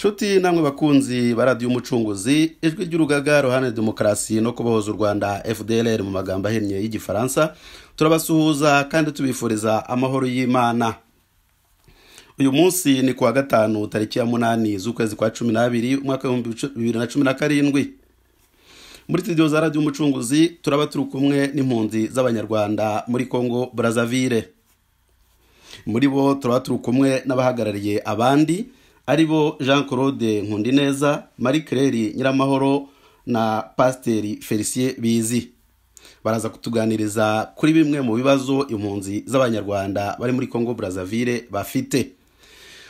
Nshuti namwe bakunzi ba Radio Umucunguzi, ijwi ry'urugaga ruhana demokarasi no kubohoza u Rwanda FDLR mu magambo ahinnye y'Igifaransa, turabasuhuza kandi tubifuriza amahoro y'Imana. Uyu munsi ni kuwa gatanu tariki ya 8 z'ukwezi kwa 12 umwaka wa 2017. Muri studio za Radio Umucunguzi turaba turi kumwe n'impunzi z'abanyarwanda muri Congo Brazzaville. Muri bo turaba turi kumwe n'abahagarariye abandi aribo Jean Claude Nkundineza, Marie Claire Nyiramahoro na Pasteur Felicien Bizi. Baraza kutuganiriza kuri bimwe mu bibazo impunzi z'abanyarwanda bari muri Congo Brazzaville bafite.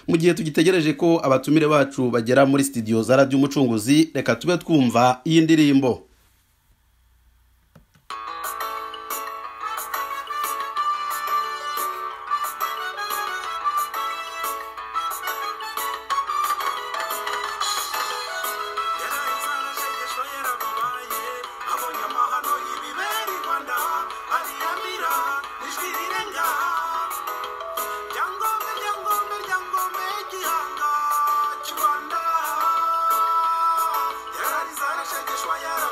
Mu gihe tugitegereje ko abatumire bacu bagera muri studio za Radio Umucunguzi, reka tube twumva iyi ndirimbo. Shwayara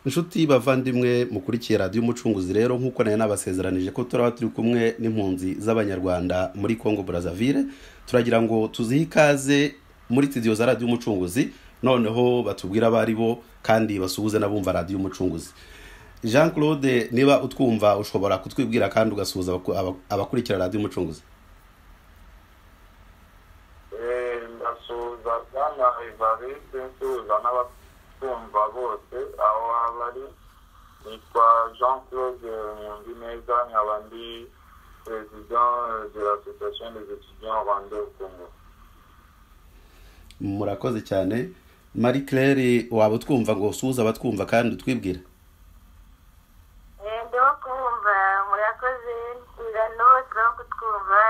inshuti bavandimwe mukurikiye radiyo umucunguzi rero nk'uko nayo nabasezeranije ko turaba turi kumwe n'impunzi z'abanyarwanda muri Congo Brazzaville, turagira ngo tuzihe ikaze muri studio za radiyo umucunguzi, noneho batubwira abo ari bo kandi basuhuze n'abumva radiyo umucunguzi. Jean Claude, niba utwumva ushobora kutwibwira kandi ugasuhuza abakurikira radiyo umucunguzi. Ndasuhuza bwana Evariste, nsuhuza n'abatumva bose aho bari. Nitwa Jean Claude Nkundineza, nkaba ndi président de l'association des étudiants rwandais au Congo. Murakoze cyane. Marie Claire, waba utwumva ngo usuhuza abatwumva kandi utwibwira? Kumva murakoze ingano turimo kutwumva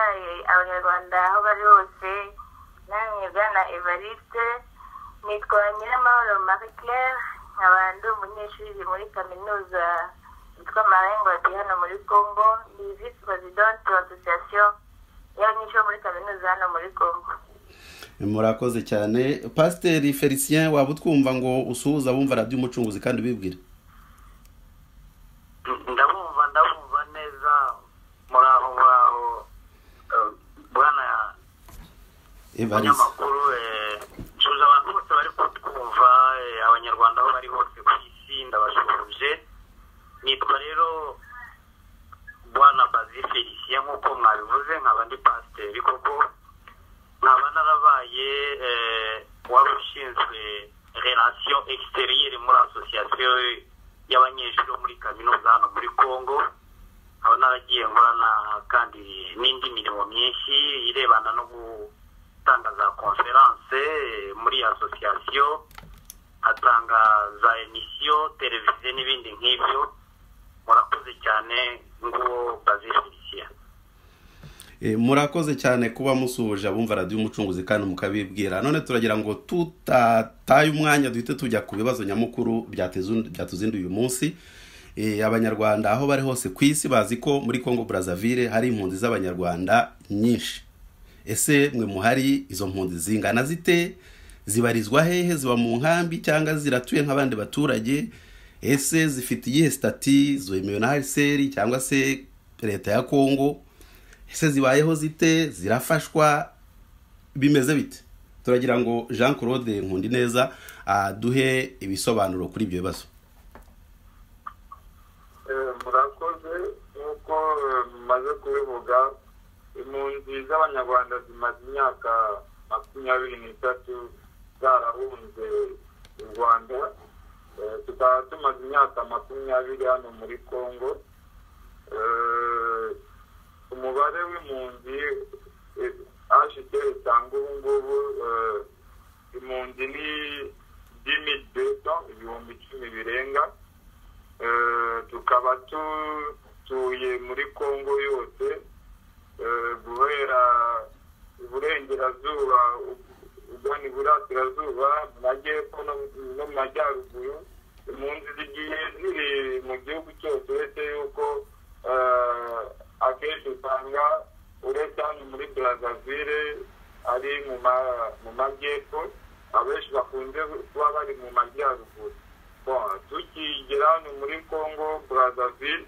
abanyarwanda aho bari hose. Namwe bwana Evariste, nitwa Nyiramahoro Marie Claire, nkaba ndi umunyeshuri muri kaminuza yitwa Marengwa hano muri Congo, ndi vice president wa association y'abanyeshuri muri kaminuza hano muri Congo. Murakoze cyane. Pasteur Felicien, waba utwumva ngo usuhuza abumva radiyo umucunguzi kandi ubibwira? ndabumva neza muraho bwana Evariste. Nsuhuza abantu bose bari kutwumva, abanyarwanda aho bari hose ku isi ndabasuhuje. Nitwa rero bwana Bazi Felicien, nk'uko mwabivuze, nkaba ndi pasiteri koko, nkaba narabaye wari ushinzwe relation extérieure muri association y'abanyeshuri muri kaminuza hano muri Congo. Aba naragiye nkorana kandi n'indi mirimo myinshi irebana no gutanga za conference muri association, atanga za emission televiziyo n'ibindi nk'ibyo. Murakoze cyane ngo bazifisiya. Murakoze cyane kuba musuhuje abumva radiyo umucunguzi kandi mukabibwira. None turagira ngo tutataye umwanya duhite tujya ku bibazo nyamukuru byatuzinduye uyu munsi. Abanyarwanda aho bari hose ku isi bazi ko muri Congo Brazzaville hari impunzi z'abanyarwanda nyinshi. Ese mwe muhari izo mpunzi zingana zite? Zibarizwa hehe? Ziba mu nkambi cyangwa ziratuye nk'abandi baturage? Ese zifite iyihe stati? Zemewe na HCR cyangwa se leta ya Congo? Ese zibayeho zite? Zirafashwa? Bimeze bite? Turagira ngo Jean Claude Nkundineza duhe ibisobanuro kuri ibyo bibazo. Murakoze, nk'uko mumaze kubivuga, impunzi z'abanyarwanda zimaze imyaka 23 zarahunze u Rwanda. Tukaba tumaze imyaka 20 hano muri Congo. Umubare w'impunzi HCR itanga ubu ngubu impunzi ni 10,200, ibihumbi 10 birenga. Tukaba tuye muri Congo yose, guhera iburengerazuba ugana iburasirazuba, mu majyepfo no mu majyaruguru. Impunzi zigiye ziri mu gihugu cyose, uretse yuko akenshi usanga uretse hano muri Brazzaville ari mu majyepfo, abenshi bakunze kuba bari mu majyaruguru. Tukigera hano muri Congo Brazzaville,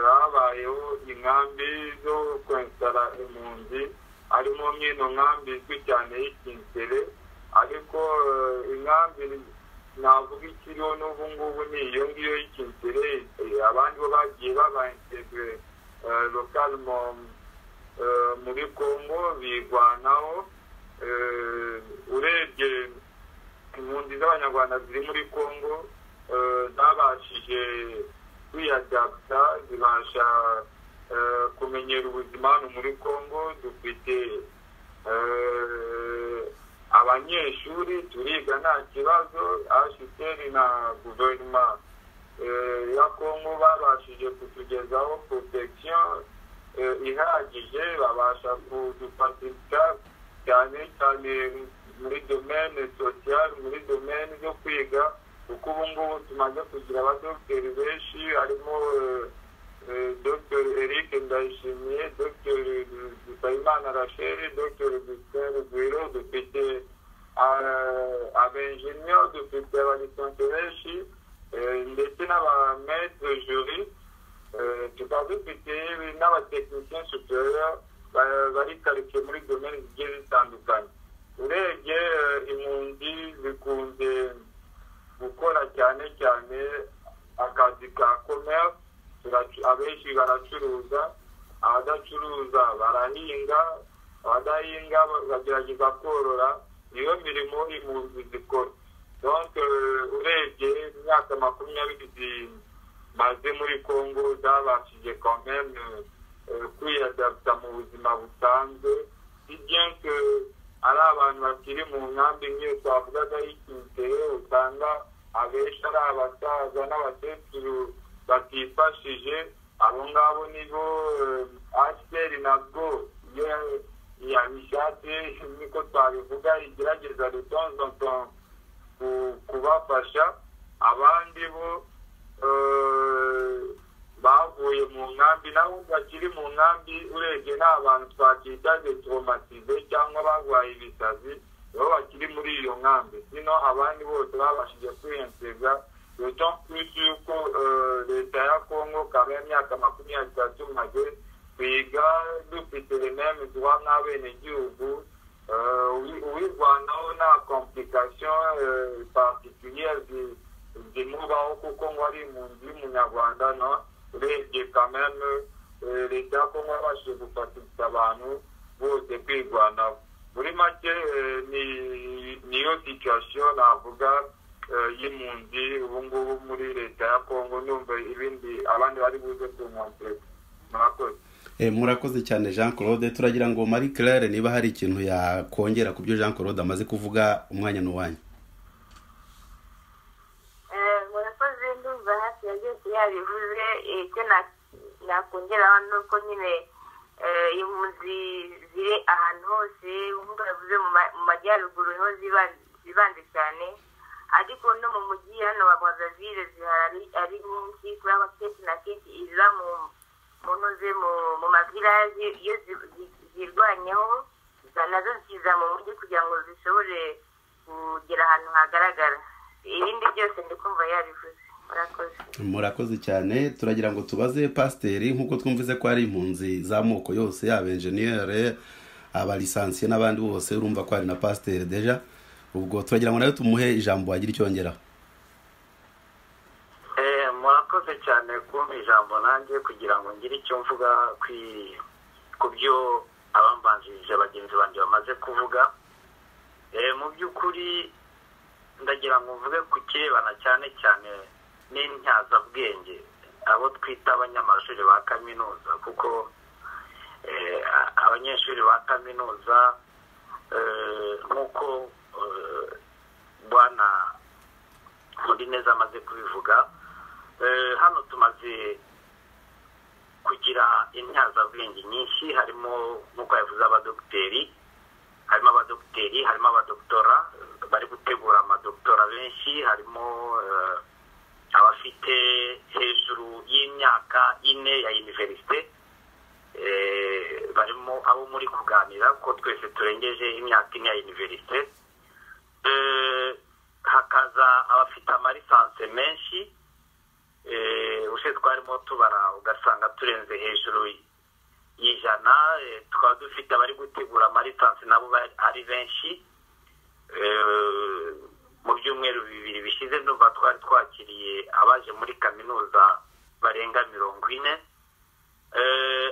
habayeho inkambi zo kwensitara impunzi, harimo nk'ino nkambi izwi cyane y'Ikinsele, ariko inkambi navuga ikiriho n'ubu ngubu ni iyo ngiyo y'Ikinsele. Abandi bo bagiye babaintegre localement muri Congo bigwanaho. Urebye impunzi z'abanyarwanda ziri muri Congo zabashije kwiyadapta, zibasha kumenyera ubuzima hano muri Congo. Dufite abanyeshuri, turiga nta kibazo. HCR na guverinoma ya Congo babashije kutugezaho protection ihagije, babasha kudufasilita cyane cyane muri domaine social, muri domaine zo kwiga, kuko ubu ngubu tumaze kugira abadogiteri benshi, harimo Dr Eric Ndayishimiye, Dr Dusayimana Rachel, Dr Gustin Rugwiro, dufite abenjeniyeri, dufite abalisansi benshi. n'abatekinisiye superieur bari karitsiye muri domene zigiye zitandukanye. Urebye impunzi zikunze gukora cyane cyane akazi ka commerce, abenshi baracuruza, abadacuruza barahinga, abadahinga bagerageza korora, niyo mirimo impunzi zikora. Donc urebye imyaka 20 maze muri Congo zabashije quand même kwiyadapta mu buzima busanzwe, si bien que ari abantu bakiri mu nkambi nk'iyo twavugaga y'ikinteye, usanga abenshi ari abasaza n'abakecuru batifashije. Abo ngabo nibo HCR nabwo iyo yabishatse niko twabivuga igerageza de temps en temps kubafasha. Abandi bo bavuye mu nkambi, nabo bakiri mu nkambi urebye n'abantu twakita detraumatize cyangwa barwaye ibisazi, bo bakiri muri iyo nkambi. Sino abandi bose babashije kwiyintegra, d'autant plus yuko leta ya Congo kaba imyaka 23 maze kwiga dufite les mêmes droits n'abenegihugu. Uwirwanaho nta complication particulière zimubaho kuko ngo ari impunzi y'umunyarwanda, no. Urebye quand même leta ya Congo yabashije gufatisha abantu bose kwirwanaho. Muri make niyo situation navuga y'impunzi ubu ngubu muri leta ya Congo. Numva ibindi abandi bari buze kumwongereza. Murakoze. Murakoze cyane Jean Claude. Turagira ngo Marie Claire niba hari ikintu yakongera ku byo Jean Claude amaze kuvuga, umwanya n'uwanyu. Murakoze, ndumva hafi ya byose yabivuze. Icyo nakongeraho ni uko nyine impunzi ziri ahantu hose, nk'uko yavuze mu majyaruguru niho zibanze cyane, ariko no mu mujyi hano wa Brazzaville zihari ari nyinshi, kuri akenshi na kenshi iza mu mavilaje iyo zirwanyeho nazo ziza mu mujyi kugira ngo zishobore kugera ahantu hagaragara. Ibindi byose ndikumva yabivuze. Murakoze cyane. Turagira ngo tubaze pasiteri, nk'uko twumvise ko ari impunzi z'amoko yose, yaba enjeniyere, abalisansiye n'abandi bose, urumva ko ari na pasiteri deja. Ubwo turagira ngo nawe tumuhe ijambo agira icyongera. Murakoze cyane kumpa ijambo nanjye kugira ngo ngire icyo mvuga ku byo abambanjirije bagenzi banjye bamaze kuvuga. Mu by'ukuri ndagira ngo mvuge ku kirebana cyane cyane n'intyazabwenge, abo twita abanyamashuri ba kaminuza, kuko abanyeshuri ba kaminuza nk'uko bwana Mudineza amaze kubivuga, hano tumaze kugira intyazabwenge nyinshi, harimo nk'uko yavuze abadogiteri, harimo abadoktora bari gutegura amadoktora benshi, harimo abafite hejuru y'imyaka 4 ya universite, barimo abo muri kuganira ko twese turengeje imyaka 4 ya universite. Hakaza abafite amalisanse menshi, ushe twarimo tubara ugasanga turenze hejuru y'ijana. Tukaba dufite abari gutegura amalisanse nabo ari benshi. Mu byumweru 2 bishize ndumva twari twakiriye abaje muri kaminuza barenga 40.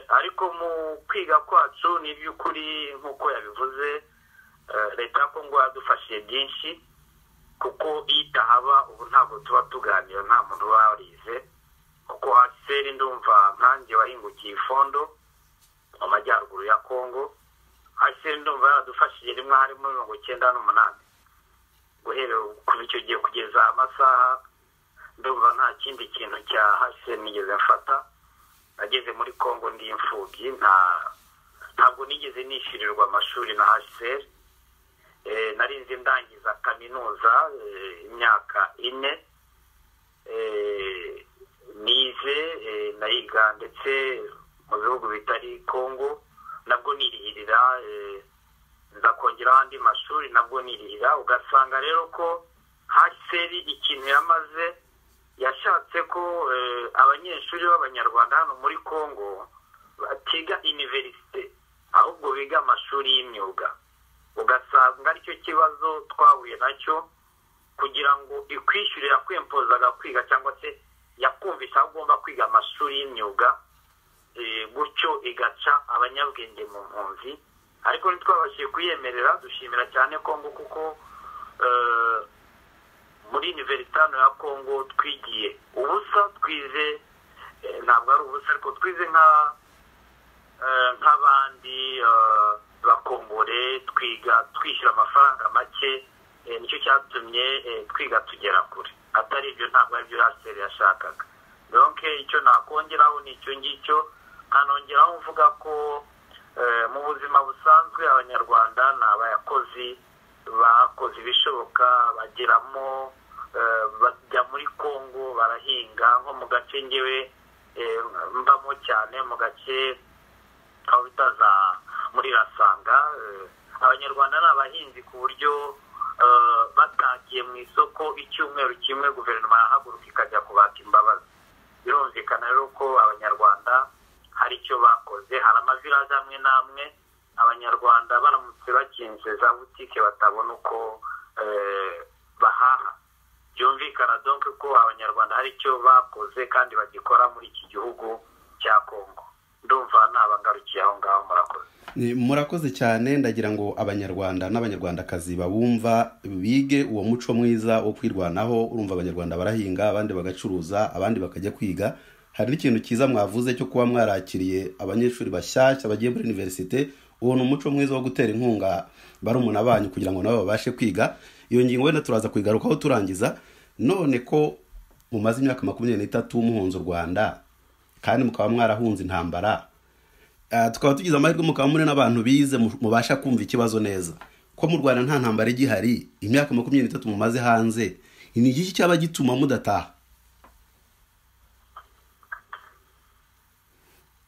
Ariko mu kwiga kwacu ni by'ukuri nk'uko yabivuze, leta ya Congo yadufashije byinshi, kuko itahaba ubu ntabwo tuba tuganira, nta muntu warize, kuko HCR ndumva nkanjye wahingukiye ifondo mu majyaruguru ya Congo. HCR ndumva yadufashije rimwe harimo 98 guhera kuva icyo gihe kugeza amasaha. Ndumva nta kindi kintu cya HCR nigeze mfata. Nageze muri Congo ndi imfubyi, ntabwo nigeze nishyurirwa amashuri na HCR. Narinze ndangiza kaminuza imyaka 4, nize nayiga ndetse mu bihugu bitari Congo, nabwo nirihirira, nza kongera andi mashuri nabwo nirihira. Ugasanga rero ko HCR ikintu yamaze, yashatse ko abanyeshuri b'abanyarwanda hano muri Congo nk'ikibazo twahuye nacyo kugira ngo ikwishyure yakwempozaga kwiga cyangwa se yakumvisha aho ugomba kwiga amashuri y'imyuga gutyo igaca abanyabwenge mu mpunzi ariko ntitwabashije kuyemerera. Dushimira cyane Kongo kuko muri Universitano ya Kongo twigiye ubusa, twize ntabwo ari ubusa ariko twize nk'abandi bakongore, twiga twishyura amafaranga make, nicyo cyatumye twiga tugera kure. Atari ibyo ntabwo ari byo Raseri yashakaga. Donc icyo nakongeraho ni icyo ngicyo, nkanongeraho mvuga ko mu buzima busanzwe abanyarwanda ni abakozi bakoze ibishoboka bageramo, bajya muri Kongo barahinga nko mu gace ngewe mbamo cyane, mu gace aho bitaza muri Rasanga. Abanyarwanda ni abahinzi ku buryo batagiye mu isoko icyumweru kimwe guverinoma yahaguruka ikajya kubaka imbabazi. Birumvikana rero ko abanyarwanda hari icyo bakoze. Hari amavilaje amwe n'amwe abanyarwanda baramutse bakinze za butike batabona uko bahaha. Byumvikana donc ko abanyarwanda hari icyo bakoze kandi bagikora muri iki gihugu cya Kongo. Ndumva nabangarukiye aho ngaho. Murakoze. Murakoze cyane. Ndagira ngo abanyarwanda n'abanyarwandakazi babumva bige uwo muco mwiza wo kwirwanaho. Urumva abanyarwanda barahinga, abandi bagacuruza, abandi bakajya kwiga. Hari n'ikintu cyiza mwavuze cyo kuba mwarakiriye abanyeshuri bashyashya bagiye muri universite. Uwo ni umuco mwiza wo gutera inkunga barumuna banyu kugira ngo nabo babashe kwiga. Iyo ngingo wenda turaza kuyigarukaho turangiza. None ko mumaze imyaka 23 muhunze u Rwanda kandi mukaba mwarahunze intambara, tukaba tugize amahirwe mukaba muri n'abantu bize mubasha kumva ikibazo neza. Ko mu Rwanda nta ntambara igihari, imyaka 23 mumaze hanze, ni iki cyaba gituma mudataha?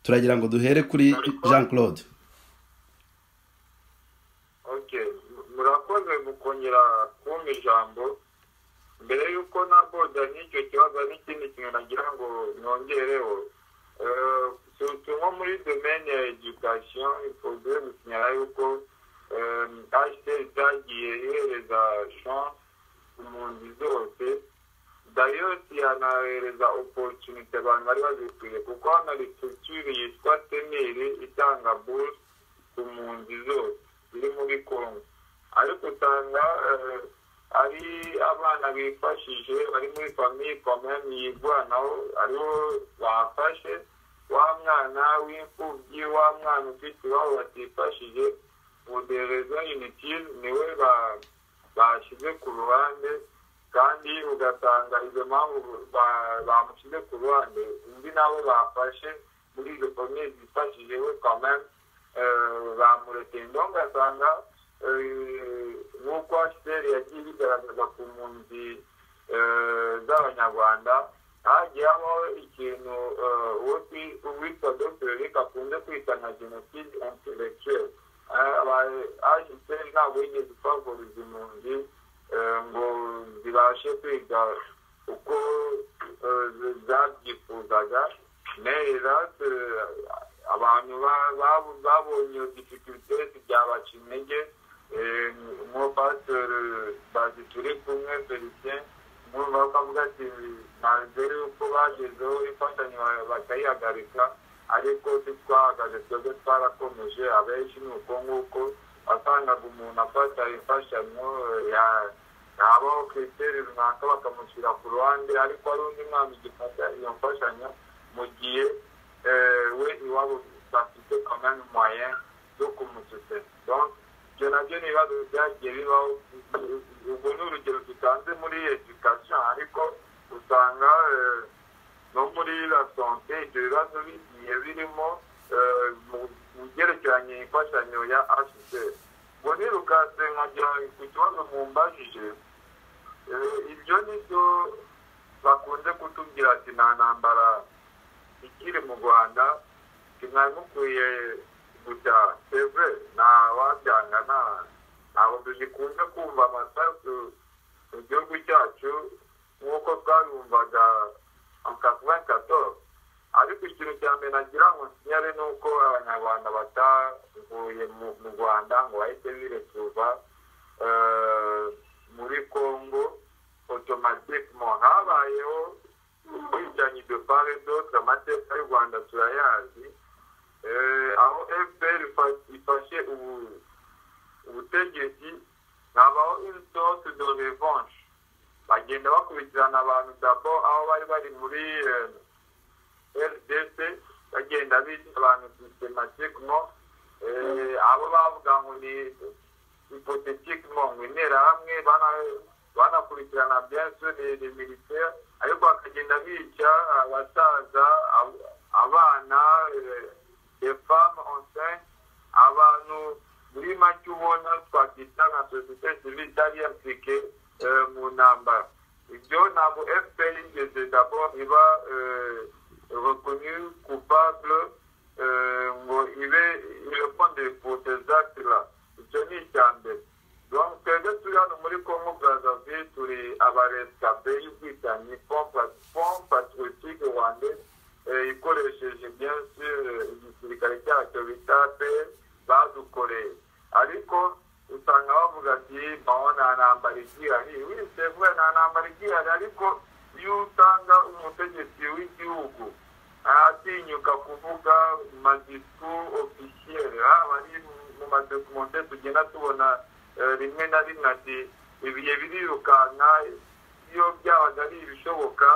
Turagira ngo duhere kuri Jean Claude. Okay, murakoze mukongera kumpa ijambo. Mbere yuko naboda n'icyo kibazo n'ikindi kintu nagira ngo nongereho, surtout muri domaine ya education, il faudrait gusinyara yuko HCR itagiye ihereza chance impunzi zose. D'ailleurs yanahereza opportunité abantu bari bazikwiye, kuko hano hari structure yitwa Teneri itanga bourse ku mpunzi zose ziri muri Kongo. Ariko usanga ari abana bifashije bari muri famille commune yigwanaho, ariho bafashe wa mwana w'imfubyi, wa mwana ufite iwabo batifashije pour des raisons inutiles niwe bashyize ku ruhande, kandi ugasanga izo mpamvu bamushyize ku ruhande undi nabo bafashe muri izo famille zifashije we quand même bamuretse. Donc ugasanga nk'uko HCR yagiye bigaragaza ku mpunzi z'abanyarwanda, hagiye habaho ikintu uwitwa Dr. Eric akunze kwita nka genocide intellectuelle. HCR ntabwo yigeze ifavoriza impunzi ngo zibashe kwiga uko zabyifuzaga. Neza abantu babonye difficultés byabaca intege. Pasteur bazi turi kumwe Felicien mwumva bakavuga ati mbere yuko bagezeho imfashanyo bakayihagarika, ariko twahagaze twebwe twarakomeje. Abenshi ni uko nguko wasangaga umuntu afata imfashanyo yabaho kriteri runaka bakamushyira ku ruhande, ariko ari undi mwana ugifata iyo mfashanyo mu gihe we iwabo bafite quand même moyen yo kumusutira. Donc ibyo nabyo ni ibibazo byagiye bibaho. Ubwo ni urugero dutanze muri education, ariko usanga no muri la santé ibyo bibazo bigiye birimo mu byerekeranye imfashanyo ya HCR. Ubwo nirukase nkagira ku kibazo mumbajije, ibyo nibyo bakunze kutubwira ati nta ntambara ikiri mu Rwanda, mwari mukwiye gutaha. Seve ntawabyanga, ntabwo tugikunze kumva amasasu mu gihugu cyacu nk'uko twabumvaga en 94. Ariko ikintu cya mbere nagira ngo nsinyare ni uko abanyarwanda batavuye mu Rwanda ngo bahite birekurwa systématiquement habayeho ubwicanyi de part et d'autre amateka y'u Rwanda turayazi aho FPR ifashe ubutegetsi habaho une sorte de revanche bagenda bakurikirana abantu d'abord aho bari muri RDC bagenda bica abantu systématiquement abo bavuga ngo ni hypothétiquement ngo interahamwe banakurikirana bien sûr les militaires ariko bakagenda bica abasaza abana les femmes enceintes abantu muri make ubona twakwita nka société civile itari impliqué mu ntambara ibyo ntabwo FPR igeze d'abord iba reconnu coupable ngo ibe irépondre pour ces actes là icyo ni icyambere donc twebwe turi hano muri Congo Brazzaville turi abarescape y'ubwicanyi Front Patriotique Rwandais ikoresheje bien sûr igisirikare cyacyo bita PER badukoreye ariko usanga bavuga ati nta ntambara igihari wisevuye nta ntambara igihari ariko iyo utanga umutegetsi w'igihugu atinyuka kuvuga madiscours officiel bari mu madokumente tugenda tubona rimwe na rimwe ati ibihe birirukanka iyo byabaga ari ibishoboka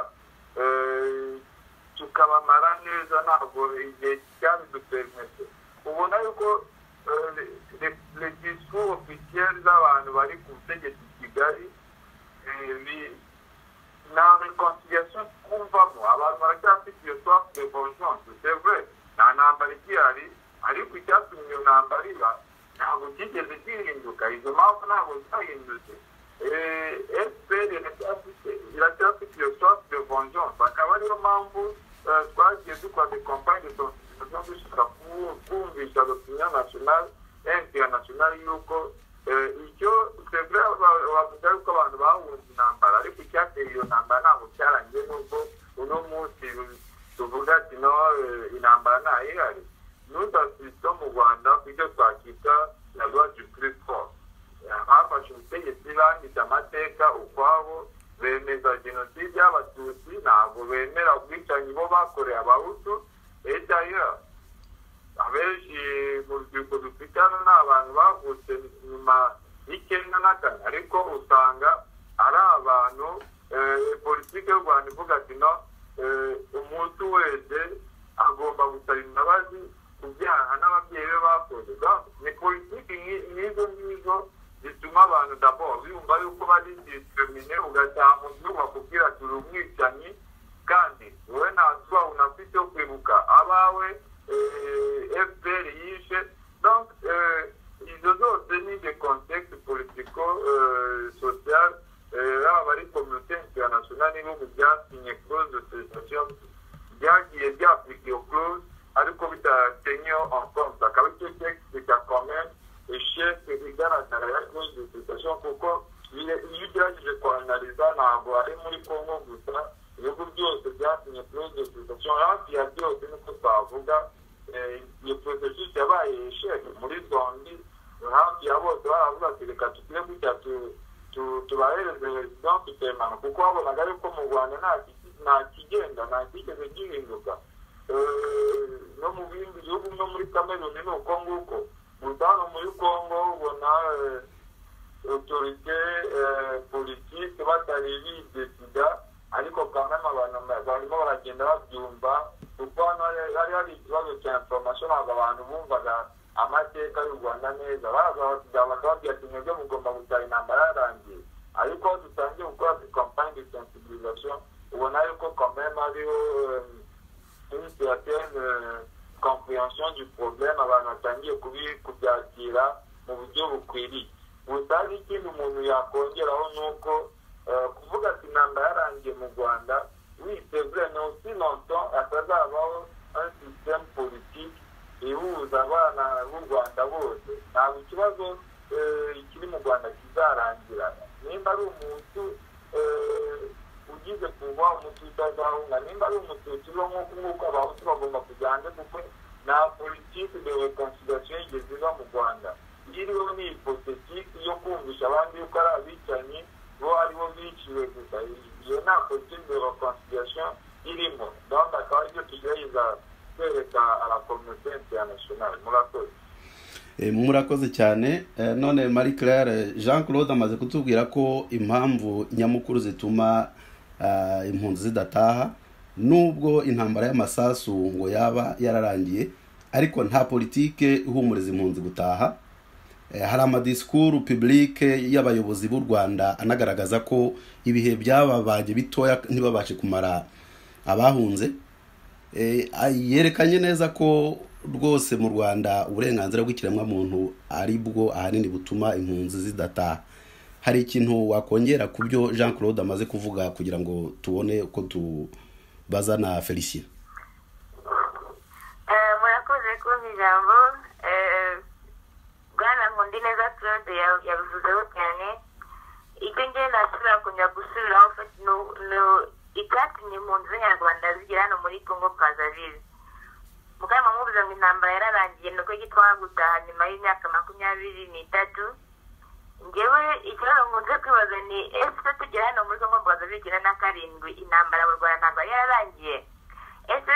tukabamara neza ntabwo igihe cyabidupermete ubona yuko les discours officiels z'abantu bari ku butegetsi Kigali na réconciliation twumvamo abantu baracyafite iyo soif de vengeance c'est vrai nta ntambara igihari ariko icyatumye iyo ntambara iba ntabwo kigeze gihinduka izo mpamvu ntabwo zahindutse FPR iracyafite iyo soif de vengeance akaba ariyo mpamvu twagiye dukora des campagnes de sensibilisation dushaka kumvisha l'opinion nationale et internationale yuko icyo c'est vrai bavuga yuko abantu bahunze intambara ariko icyateye iyo ntambara ntabwo cyarangiye nubwo uno munsi tuvuga ati no intambara ntayihari nous assistons mu Rwanda ku icyo twakwita la loi du plus fort bafashe ubutegetsi banditse amateka ukwabo bemeza jenoside y'abatutsi ntabwo bemera ubwicanyi bo bakoreye abahutu et d'ailleurs abenshi mu rubyiruko dufite hano ni abantu bavutse nyuma y'icyenda na kane ariko usanga ari abantu politiki y'u Rwanda ivuga ati no umuntu wese agomba gusaba imbabazi ku byaha n'ababyeyi be bakoze ni politiki nk'izo ngizo zituma abantu d'abord biyumva yuko bari discrimine ugataha mu gihugu bakubwira turi umwicanyi kandi wowe nta tuba unafite yo kwibuka abawe FPR yishe donc izo zose ni des contextes politico social yaba ari communauté internationale n'ibihugu byasinye clause de cessation byagiye byappliqué iyo clause ariko bidatenye en compte akaba icyo texte cya quand même échec igaragara ya clause de cessation kuko iyo ugerageje kuanaliza ntabwo ari muri Congo gusa ibihugu byose byasinye clause de cessation hafi ya byose niko twavuga iyo processus yabaye échec muri zombi hafi ya bose baravuga ati reka tukire gutya tubahereze residence permanente kuko babonaga yuko mu Rwanda nta kigenda nta kigeze gihinduka no mu bindi bihugu no muri Cameroon ni uko nguko gusa hano muri Congo ubona autorité politique batari bidesida ariko kandi abantu barimo baragenda babyumva kuko hano hari ikibazo cya information ntabwo abantu bumvaga amateka y'u Rwanda neza bakababwira ati mwebwe mugomba gutaha intambara yarangiye ariko dutangiye gukora campagne de sensibilisation ubona yuko quand même hariho une certaine compréhension du problème abantu batangiye kubyakira mu buryo bukwiriye gusa hari ikindi umuntu yakongeraho ni uko kuvuga ati intambara yarangiye mu Rwanda c'est vrai mais aussi longtemps hatazabaho un système politique ihuza abana b'u Rwanda bose ntabwo ikibazo kiri mu Rwanda kizarangira nimba ari umuntu ugize kuba umutu utazahunga nimba ari umututsi uriho nk'uko abahutu bagomba kujya hanze kuko nta politiki de reconciliation yigeze iba mu Rwanda iriho ni hypothétique yo kumvisha abandi yuko ari abicanyi bo aribo biciwe gusa iyo nta politiki de reconciliation irimo donc akaba aribyo tugerageza kwereka la communauté internationale. Murakoze cyane. None Marie Claire, Jean Claude amaze kutubwira ko impamvu nyamukuru zituma impunzi zidataha nubwo intambara y'amasasu ngo yaba yararangiye ariko nta politike ihumuriza impunzi gutaha. Hari amadisikuru publique y'abayobozi b'u Rwanda anagaragaza ko ibihe byababanye bitoya ntibabashe kumara abahunze. Yerekanye neza ko rwose mu Rwanda uburenganzira bw'ikiremwa muntu ari bwo ahanini butuma impunzi zidataha. Hari ikintu wakongera ku byo Jean Claude amaze kuvuga kugira ngo tubone uko tubaza na Felicien? Murakoze kumva ijambo. Bwana Nkundineza Claude yabivuzeho cyane. Icyo njye nashobora kujya gusubiraho icyatumye impunzi z'Abanyarwanda zigera hano muri Congo Brazzaville. Mugamba mubuze ngo intambara yararangiye nuko gitwara gutaha nyuma y'imyaka 23. Ngewe ikibazo nkunze kwibaza ni ese tugera hano muri Congo Brazzaville 97 intambara mu Rwanda ntabwo yararangiye? Ese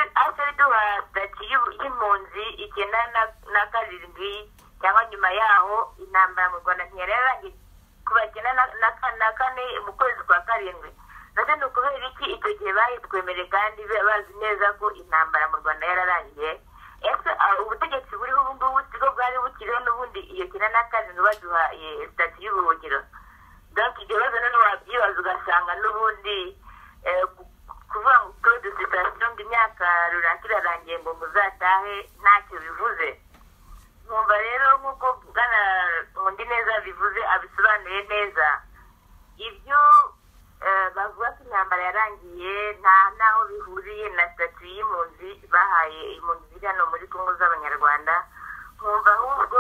duha stati y'impunzi 97 cyangwa nyuma yaho intambara mu Rwanda ntiyararangiye kuba 94 mu kwezi kwa karindwi? Nase ni ukubera iki icyo gihe bahitwemere kandi bazi neza ko intambara mu Rwanda yararangiye? Ese ubutegetsi buriho ubu ngubu siko bwari bukiriho n'ubundi iyo 94 baduhaye stati y'ubuhungiro? Donc ibyo bibazo none wabyibaza ugasanga n'ubundi kuvuga ngo Claude situation imyaka runaka irarangiye ngo muzatahe ntacyo bivuze. Numva rero nk'uko Bwana Nkundineza bivuze abisobanuye neza, ibyo bavuga ko intambara yarangiye ntaho bihuriye na statu y'impunzi bahaye impunzi ziri hano muri Congo z'Abanyarwanda. Nkumva ahubwo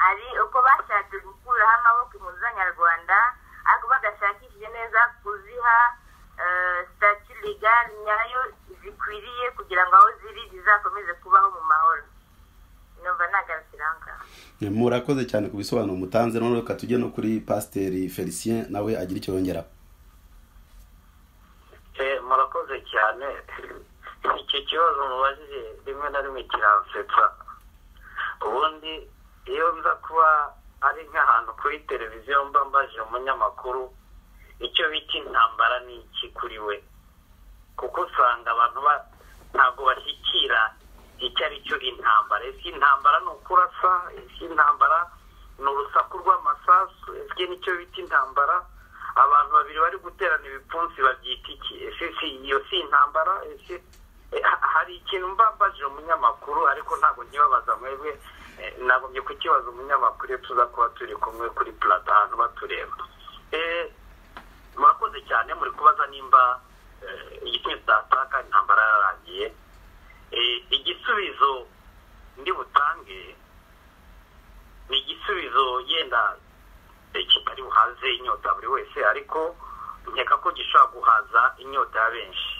ari uko bashatse gukuraho amaboko impunzi z'Abanyarwanda ariko badashakishije neza kuziha statu legal nyayo zikwiriye kugira ngo aho ziri zizakomeze kubaho mu mahoro. Numva nagarukiranga. Murakoze cyane ku bisobanuro mutanze. None reka tujye no kuri Pasiteri Felicien nawe agira icyo yongera. Murakoze cyane. Iki kibazo mubajije rimwe na rimwe kiransetsa. Ubundi iyo nza kuba ari nk'ahantu kuri televiziyo mbambaje umunyamakuru icyo bita intambara ni iki kuri we, kuko usanga abantu ntabwo bashyikira icyo ari cyo intambara. Ese intambara ni ukurasa? Ese intambara ni urusaku rw'amasasu? Ese nicyo bita intambara? Abantu babiri bari guterana ibipfunsi babyita iki? Ese iyo si intambara? Ese hari ikintu mbambaje umunyamakuru ariko ntabwo nkibabaza mwebwe, nagombye kukibaza umunyamakuru iyo tuza kuba turi kumwe kuri plata ahantu batureba. Murakoze cyane muri kubaza nimba igitumye tudataka intambara yararangiye. Igisubizo ndi butange ni igisubizo yenda kitari buhaze inyota buri wese ariko nkeka ko gishobora guhaza inyota ya benshi.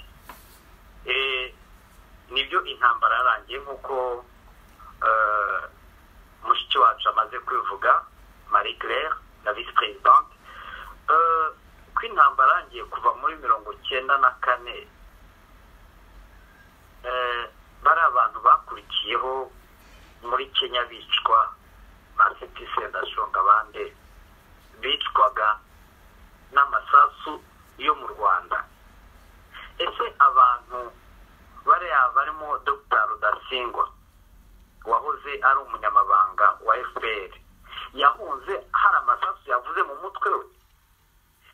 Nibyo intambara yarangiye nk'uko mushiki wacu amaze kwivuga Marie Claire na vice presidente. Ko intambara yarangiye kuva muri 1994 bari abantu bakurikiyeho muri Kenya bicwa ba Sendashonga abandi bicwaga n'amasasu yo mu Rwanda. Ese abantu barimo Dr. Rudasingwa wahoze ari umunyamabanga wa FPR yahunze hari amasasu yavuze mu mutwe we?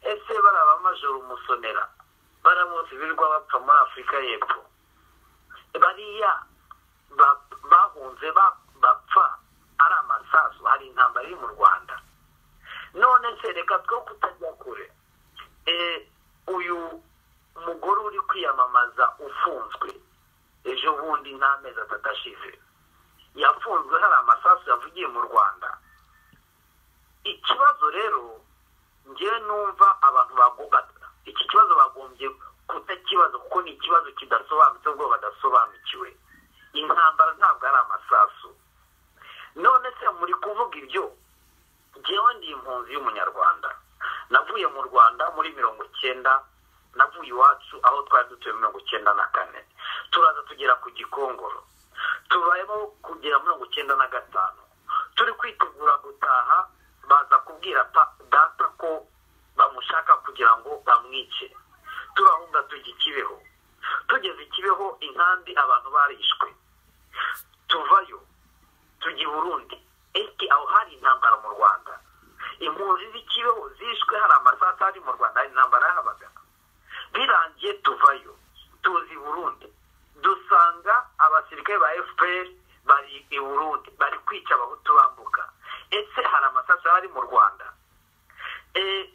Ese baraba majoro Musonera barabose birirwa bapfa muri Afrika y'Epfo bariya bahunze bapfa ari amasasu, hari intambara iri mu Rwanda? None se reka two kutajya kure, uyu mugore uri kwiyamamaza ufunzwe ejo bundi n'amezi 3 ashize yafunzwe hari amasasu yavugiye mu Rwanda. Ikibazo rero ngewe numva abantu bagugata iki kibazo bagombye kutakibazo kuko ni ikibazo kidasobanutse ubwo badasobanukiwe. Intambara ntabwo ari amasasu. None se muri kuvuga ibyo jewe ndi impunzi y'umunyarwanda navuye mu Rwanda muri 90 navuye iwacu aho twari dutuye 94 turaza tugera ku Gikongoro tubayemo kugera 95 turi kwitegura gutaha baza kubwira data ko bamushaka kugira ngo bamwice turahunga tujya Kibeho tugeze Kibeho inkambi abantu barishwe tuvayo tujya Burundi aho hari intambara mu Rwanda impunzi z'ikibeho zishwe hari amasasa ari mu Rwanda hari intambara yahabaga birangiye tuvayo tuzi Burundi dusanga abasirikare ba FPR bari i Burundi bari kwica abahutu bambuka ese hari amasasa ari mu Rwanda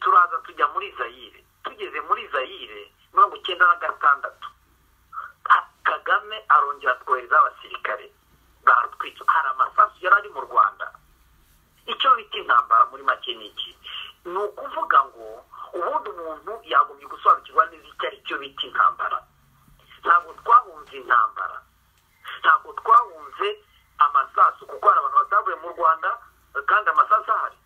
turaza tujya muri Zaire tugeze muri Zaire 96 Kagame arongera twohereza abasirikare baratwica hari amasasu yari ari mu Rwanda icyo bita intambara muri make niki ni ukuvuga ngo ubundi umuntu yagomye gusobanukirwa neza icyo ari cyo bita intambara ntabwo twahunze intambara ntabwo twahunze amasasu kuko hari abantu batavuye mu Rwanda kandi amasasu ahari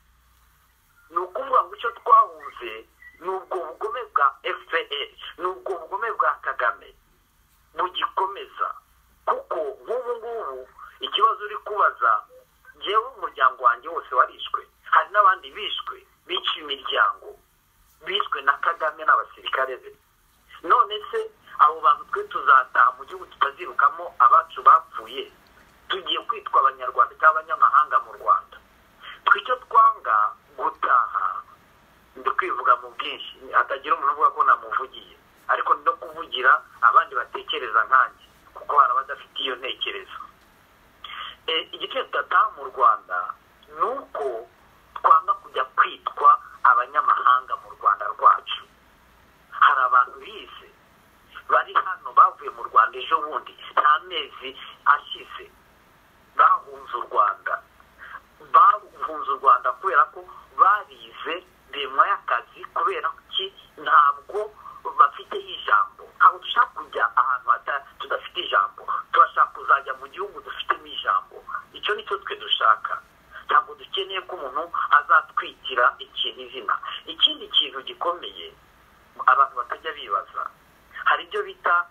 ni ukuvuga ngo icyo twahunze ni ubwo bugome bwa FPR ni ubwo bugome bwa Kagame bugikomeza kuko nk'ubu ngubu ikibazo uri kubaza jewe umuryango wanjye wose warishwe hari n'abandi bishwe biciye imiryango bishwe na Kagame n'abasirikare be none se abo bantu twe tuzataha mu gihugu tutazirukamo abacu bapfuye tugiye kwitwa abanyarwanda cyangwa abanyamahanga mu Rwanda twicyo twanga gutaha ndikwivuga mu bwinshi hatagira umuntu uvuga ko namuvugiye ariko no kuvugira abandi batekereza nkanjye kuko hari abadafite iyo ntekerezo igice tutataha mu Rwanda nuko twanga kujya kwitwa abanyamahanga mu Rwanda rwacu hari abantu bize bari hano bavuye mu Rwanda ejo bundi nta mezi ashize bahunze u Rwanda kubera ko barize bimwe y'akazi kubera ki ntabwo bafite ijambo ntabwo dushaka kujya ahantu tudafite ijambo turashaka kuzajya mu gihugu dufitemo ijambo icyo nicyo twe dushaka ntabwo dukeneye ko umuntu azatwitira ikintu izina ikindi kintu gikomeye abantu batajya bibaza hari ibyo bita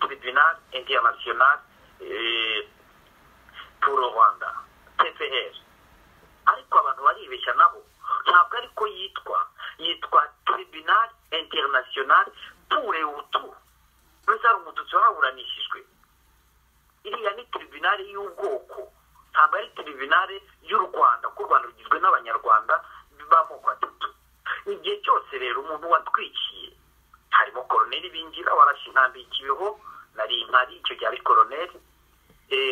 Tribunal International pour le Rwanda TPR ariko abantu baribeshya naho ntabwo ariko yitwa Tribunal International pour les Hutus mbese hari umututsi waburanishijwe iriya ni tribunal y'ubwoko ntabwo ari tribunal y'u Rwanda kuko u Rwanda rugizwe n'abanyarwanda b'amoko atatu igihe cyose rero umuntu watwikiye harimo Colonel Bingira warashe intambi y'Ikibeho nari inkari icyo gihe ari Colonel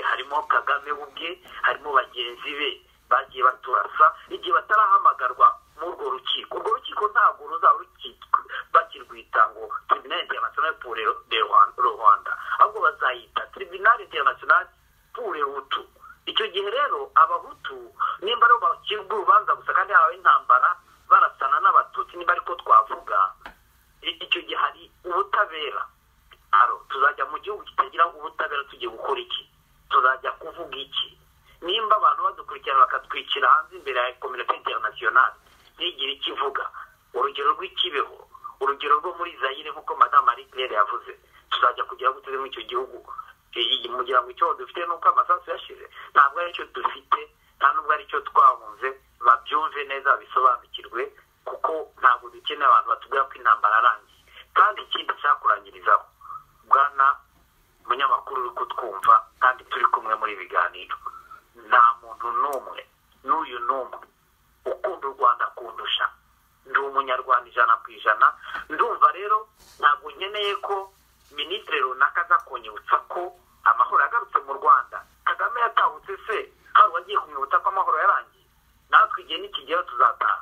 harimo Kagame ubwe harimo bagenzi be bagiye baturasa igihe batarahamagarwa mu urwo rukiko ntabwo ruzaba bakirwita ngo Tribunal International pour le Rwanda ahubwo bazayita Tribunal International pour les Hutus icyo gihe rero abahutu nimba rero bakirwa urubanza gusa kandi habaye intambara barasana n'abatutsi nimba ariko twavuga icyo gihe hari ubutabera tuzajya mu gihugu kitagira ubutabera tugiye gukora iki tuzajya kuvuga iki nimba abantu badukurikirana bakatwicira hanze imbere ya communauté internationale ntigire ikivuga urugero rw'Ikibeho urugero rwo muri Zaire nk'uko Madame Marie Claire yavuze tuzajya kugira ngo tuze mu icyo gihugu mugira ngo icyo dufite nuko amasasu yashize ntabwo ari cyo dufite nta nubwo ari cyo twahunze babyumve neza bisobanukirwe kuko ntabwo dukeneye abantu batubwira ko intambara arangiye kandi ikindi cyakurangirizaho bwana munyamakuru uri kutwumva kandi turi kumwe muri biganiro nta muntu n'umwe n'uyu n'umwe ukunda u Rwanda kundusha ndi umunyarwanda 100%. Ndumva rero ntabwo nkeneye ko minisitiri runaka aza kunyibutsa ko amahoro yagarutse mu Rwanda. Kagame yatahutse se hari wagiye kumwibutsa ko amahoro yarangiye? Natwe igihe nikigera tuzataha.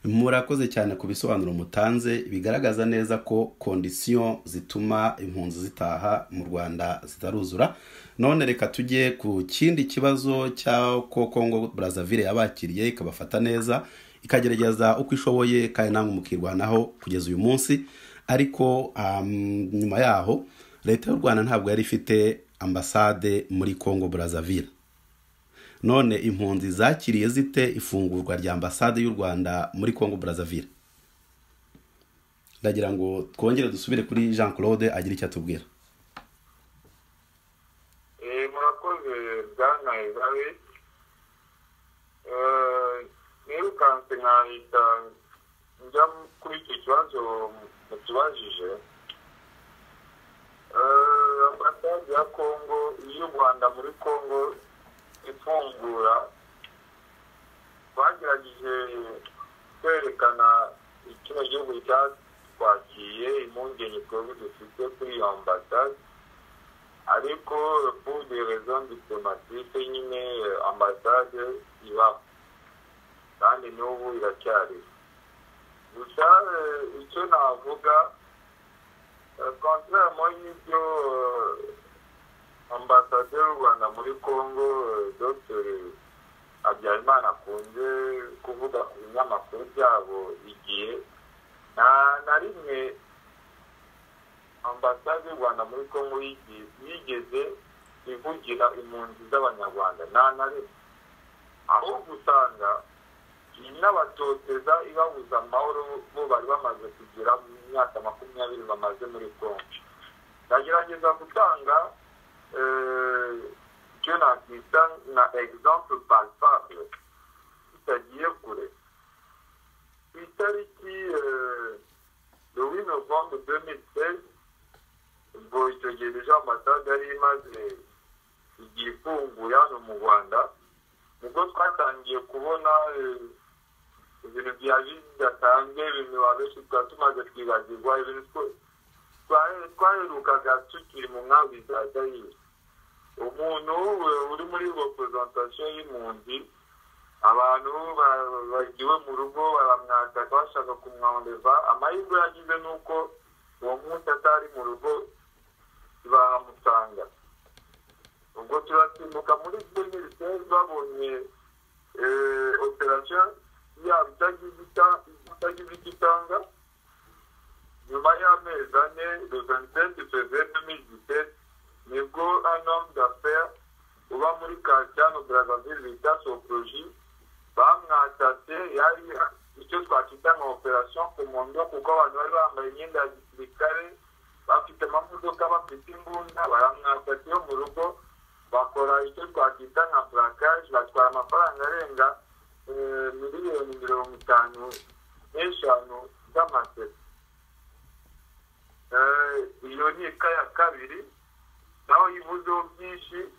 Murakoze cyane ku bisobanuro mutanze bigaragaza neza ko condition zituma impunzi zitaha mu Rwanda zitaruzura. None reka tujye ku kindi kibazo cya ko Congo Brazzaville yabakiriye ikabafata neza ikagerageza uko ishoboye kandi namwe mukirwanaho kugeza uyu munsi, ariko nyuma yaho leta y'u Rwanda ntabwo yari ifite ambasade muri Congo Brazzaville. none impunzi zakiriye zite ifungurwa rya ambasade y'u Rwanda muri Congo Brazzaville? Ndagira ngo twongere dusubire kuri Jean Claude agira icyo atubwira. Murakoze bwana Isabe. Nirukanse nkahita njya kuri icyo kibazo mutubajije. Ambasade ya Congo y'u Rwanda muri Congo ifungura, bagerageje kwerekana kino gihugu cyatwakiye impungenge twebwe dufite kuri iyo ambasade, ariko pour des raisons diplomatiques nyine ambasade ibaho kandi n'ubu iracyari. Gusa icyo navuga, contrairement y'ibyo ambasade y'u Rwanda muri Congo Dr Habyarimana akunze kuvuga ku binyamakuru byabo igihe, na rimwe ambasade y'u Rwanda muri Congo yigeze ivugira impunzi z'abanyarwanda, na rimwe. Ahubwo usanga inabatoteza ibabuza amahoro bo bari bamaze kugira mu myaka 20 bamaze muri Congo. Ndagerageza gutanga icyo nakwita na exemple palpable kitagiye kure. Ku itariki le 8 novembre 2016, ubwo icyo gihe deja ambasade yari imaze igihe ifunguye hano mu Rwanda, ubwo twatangiye kubona ibintu bya bidasanzwe, ibintu abenshi twari tumaze kwibagirwa, ibintu twaherukaga tukiri mu nkambi za Zaire. Umuntu uri muri representation y'impunzi, abantu bagiwe mu rugo baramwataka bashaka kumwondeva. Amahirwe yagize nuko uwo munsi atari mu rugo bamusanga. Ubwo turasimbuka muri 2016 babonye operation yabo itagize igitanga. Nyuma y'amezi ane, le 27 février 2017, nibwo un homme d'affaires uba muri Congo Brazzaville bita Soproji bamwatatse. Yari icyo twakwita nka operation commando, kuko abantu bari bambaye imyenda ya gisirikare, bafite amamodoka, bafite imbunda, baramwatatse yo mu rugo, bakora icyo twakwita nka braquage, batwara amafaranga arenga miliyoni 55 z'amaseti. Iyo ni ya kabiri, naho ivuzeho byinshi.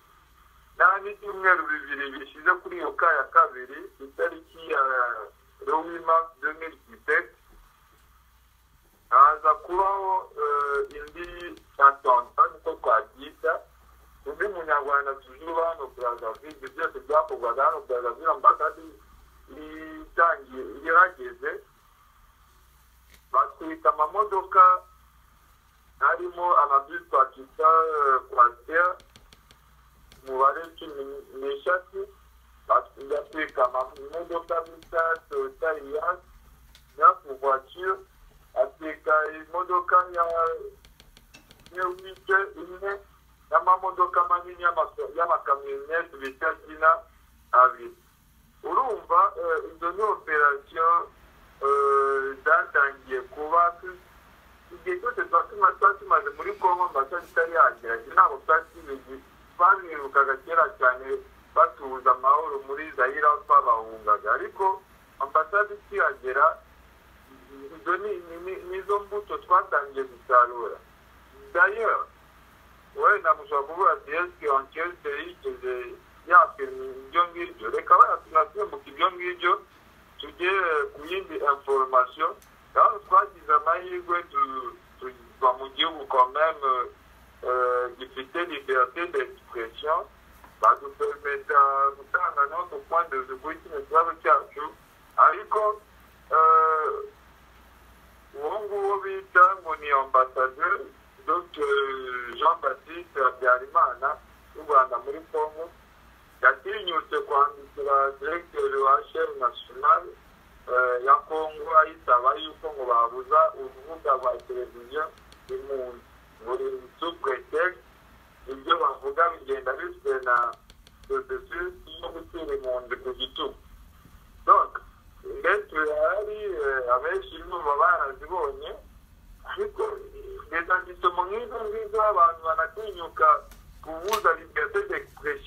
Nta n'ibyumweru bibiri bishize kuri iyo ya kabiri, itariki ya 8 mars 2017, haza kubaho indi attentat niko twabyita. Undi munyarwanda tujuru hano Brazzaville, byose byakorwaga hano Brazzaville, ambasade itangiye irageze, batwita amamodoka harimo amabisi twakita Quassia umubare 13, batwika amamodoka bita Toyota Yaris, 9 voiture, atwika imodoka ya Newite imwe, n'amamodoka manini y'amakamyoneti bita Gina abiri. Urumva izo ni operation zatangiye kuba igihe cyose tumaze muri Congo. Ambasade itari yagera, ntabwo babirukaga kera cyane batuza amahoro muri Zaire aho twabahungaga, ariko ambasade ikihagera izo nizo mbuto twatangiye gusarura. D'ailleurs wenda mushobora kuvuga ati eske enquête yigeze yapima ibyo ngibyo, reka tunasimbuka ibyo ngibyo tujye ku yindi information. Aho twagize amahirwe tuva mu gihugu quand même gifite liberté d'expression, badupermeta gutanga notre point de vue kuri kino kibazo cyacu, ariko uwo nguwo bita ngo ni ambassadeur Dr Jean-Baptiste Habyarimana y'u Rwanda muri Congo yatinyutse kwandikira directeur wa chaîne nationale ya Congo ayisaba yuko ngo babuza urubuga rwa televiziyo impunzi buri sous-prétexte ibyo bavuga bigenda bifite na processus yo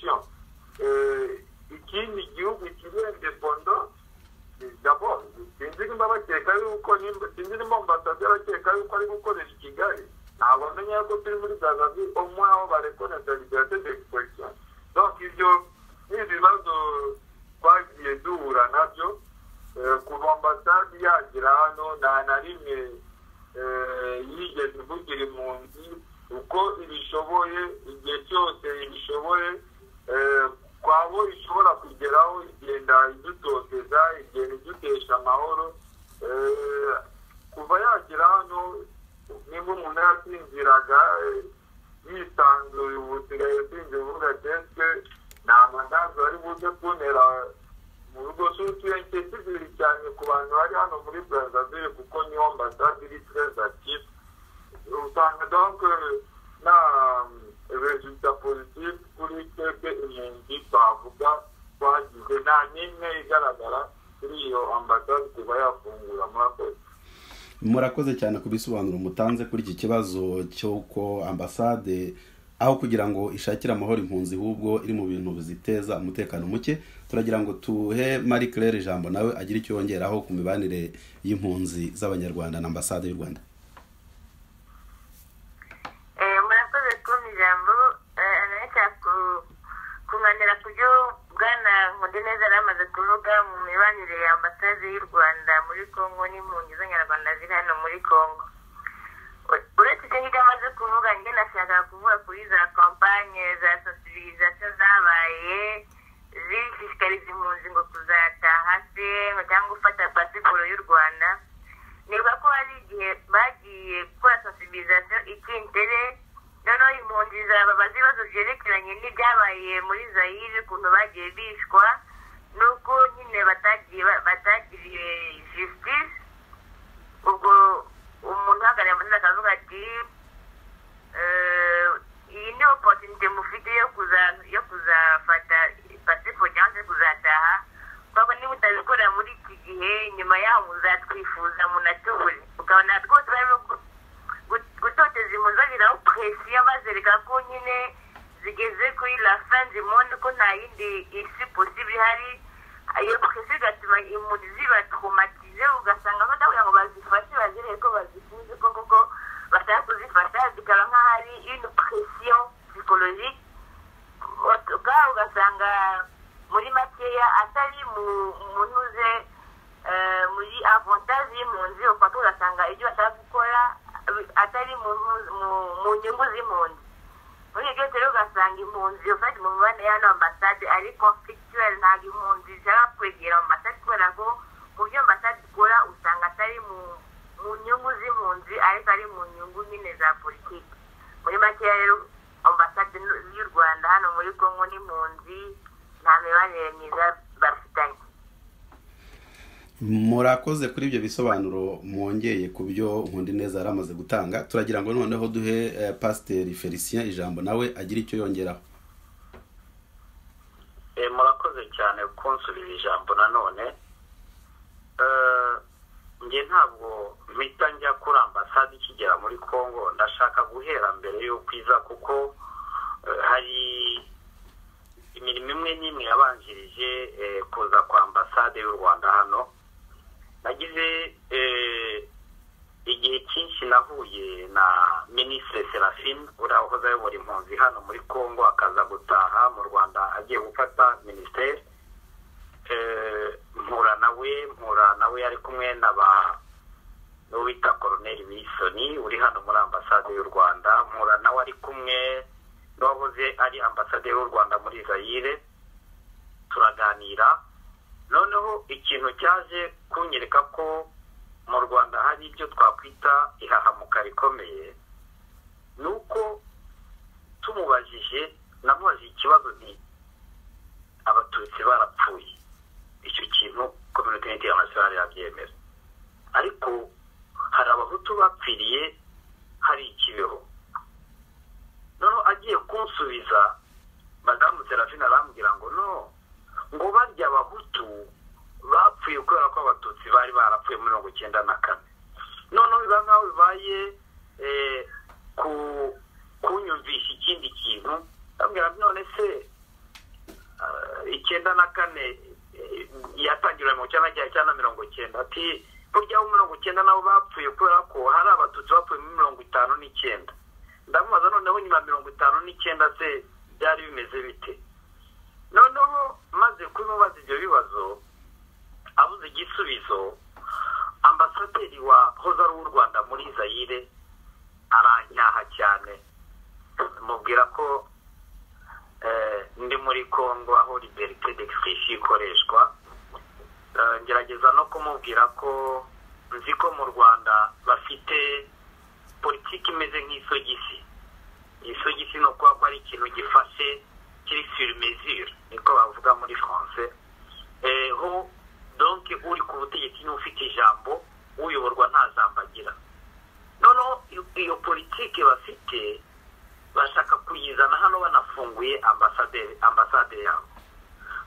question ikindi gihugu kiri independent d'abord sinzi nimba bakeka yuko sinzi nimba ambasaderi akeka yuko ari gukoresha i Kigali ntabwo amenya ko turi muri Brazzaville au moins aho barekonesa liberté d'expression donc ibyo ni ibibazo twagiye duhura nabyo kuva ambasade yagira hano nta na rimwe yigeze ivugira impunzi uko ibishoboye igihe cyose ibishoboye kwabo ishobora kugeraho igenda idutoteza igenda idutesha amahoro kuva yagira hano niba umuntu yasinziraga yisanzuye ubu usigaye usinzira uvuga ati nta mandazi ari buze kuntera mu rugo sutuye nkesiziri cyane ku bantu bari hano muri Brazzaville kuko niyo ambasade iri très active usanga donc na resultat positif kuri twebwe impunzi twavuga twagize nta n'imwe igaragara kuri iyo ambasade kuba yafungura murakoze cyane ku bisobanuro mutanze kuri iki kibazo cy'uko ambasade aho kugira ngo ishakire amahoro impunzi ahubwo iri mu bintu biziteza umutekano muke turagira ngo tuhe Marie Claire ijambo nawe agira icyo yongeraho ku mibanire y'impunzi z'abanyarwanda na ambasade y'u Rwanda. Murakoze ku ijambo nashaka kuganira ku byo bwana Nkundineza aramaze kuvuga mu mibanire ya ambasade y'u Rwanda muri Kongo n'impunzi z'abanyarwanda ziri hano muri Kongo. Uretse icyo ngicyo amaze kuvuga njye nashaka kuvuga kuri za kampanye za sensibilisation zabaye zishishikariza impunzi ngo kuzataha se cyangwa gufata pasiporo y'u Rwanda. Niba ko hari igihe bagiye gukora sensibilisation ikintere noneho impunzi zababaza ibibazo byerekeranye n'ibyabaye muri Zaire ukuntu bagiye bishwa nuko nyine batagiriye justice ubwo umuntu uhagarariye amazina akavuga ati iyi ni opportunity mufite yo kuzafata pasiporo cyangwa se kuzataha kuko niba utabikorera muri iki gihe nyuma yaho muzatwifuza munatubure ukabona rwose barimo gutoteza impunzi bagiraho presiyo bazereka ko nyine zigeze kuri la fin du monde ko nta yindi isi possible ihari iyo presiyo igatuma impunzi ziba traumatize ugasanga badakugira ngo bazifashe bazirebe ko bazifunze koko bashaka kuzifasha bikaba nk'ahari une pression psychologique ugasanga muri makeya atari munuze muri avantage y'impunzi uko ugasanga ibyo bashaka gukora atari mu nyungu z'impunzi muri ibyo rero ugasanga impunzi ufite mu mubane y'ano ambasade ari conflictuel ntabwo impunzi zishaka kwegera ambasade kubera ko mu byo ambasade ikora usanga atari mu nyungu z'impunzi ariko ari mu nyungu nyine za politiki muri makeya rero ambasade y'u Rwanda hano muri Kongo n'impunzi nta mibanire myiza bafitanye. Murakoze kuri ibyo bisobanuro mwongeye ku byo Nkundineza yaramaze gutanga turagira ngo noneho duhe Pasiteri Felicien ijambo nawe agira icyo yongeraho. Murakoze cyane kunsubira ijambo nanone nge ntabwo mpita njya kuri ambasade ikigera muri Kongo ndashaka guhera mbere y'uko iza kuko hari imirimo imwe n'imwe yabanjirije kuza kwa ambasade y'u Rwanda hano. Nagize igihe cyinshi nahuye na Minisitiri Serafine uriya wahoze ayobora impunzi hano muri Kongo akaza gutaha mu Rwanda agiye gufata minisiteri mpura nawe ari kumwe n'uwita Colonel Wilson uri hano muri ambasade y'u Rwanda mpura nawe ari kumwe n'uwahoze ari ambasade y'u Rwanda muri Zaire turaganira noneho ikintu cyaje kunyereka ko mu Rwanda hari ibyo twakwita ihahamuka rikomeye nuko tumubajije namubajije ikibazo ni abatutsi barapfuye icyo kintu community international yabyemera ariko hari abahutu bapfiriye hari ikibeho noneho agiye kunsubiza Madamu Serafine arambwira ngo no ngo barya abahutu bapfuye kubera ko abatutsi bari barapfuye muri 1994 noneho biba nkaho bibaye kunyumvisha ikindi kintu ambwira none se 94 yatangira mu cyana cyana 90 ati burya 90 nabo bapfuye kubera ko hari abatutsi bapfuye mu 59 ndamubaza noneho nyuma 59 se byari bimeze bite noneho maze kumubaza ibyo bibazo abuze igisubizo ambasaderi wa Hozar w'u Rwanda muri Zaire aranyaha cyane mubwira ko ndi muri Congo aho liberté d'expression ikoreshwa ngerageza no kumubwira ko nzi ko mu Rwanda bafite politiki imeze nk'isogisi no kuba ari ikintu gifashe kiri sur mesure niko bavuga muri français ho donc uri ku butegetsi n'ufite ijambo uyoborwa nta jambo agira noneho iyo politiki bafite bashaka kuyizana hano banafunguye ambasade yabo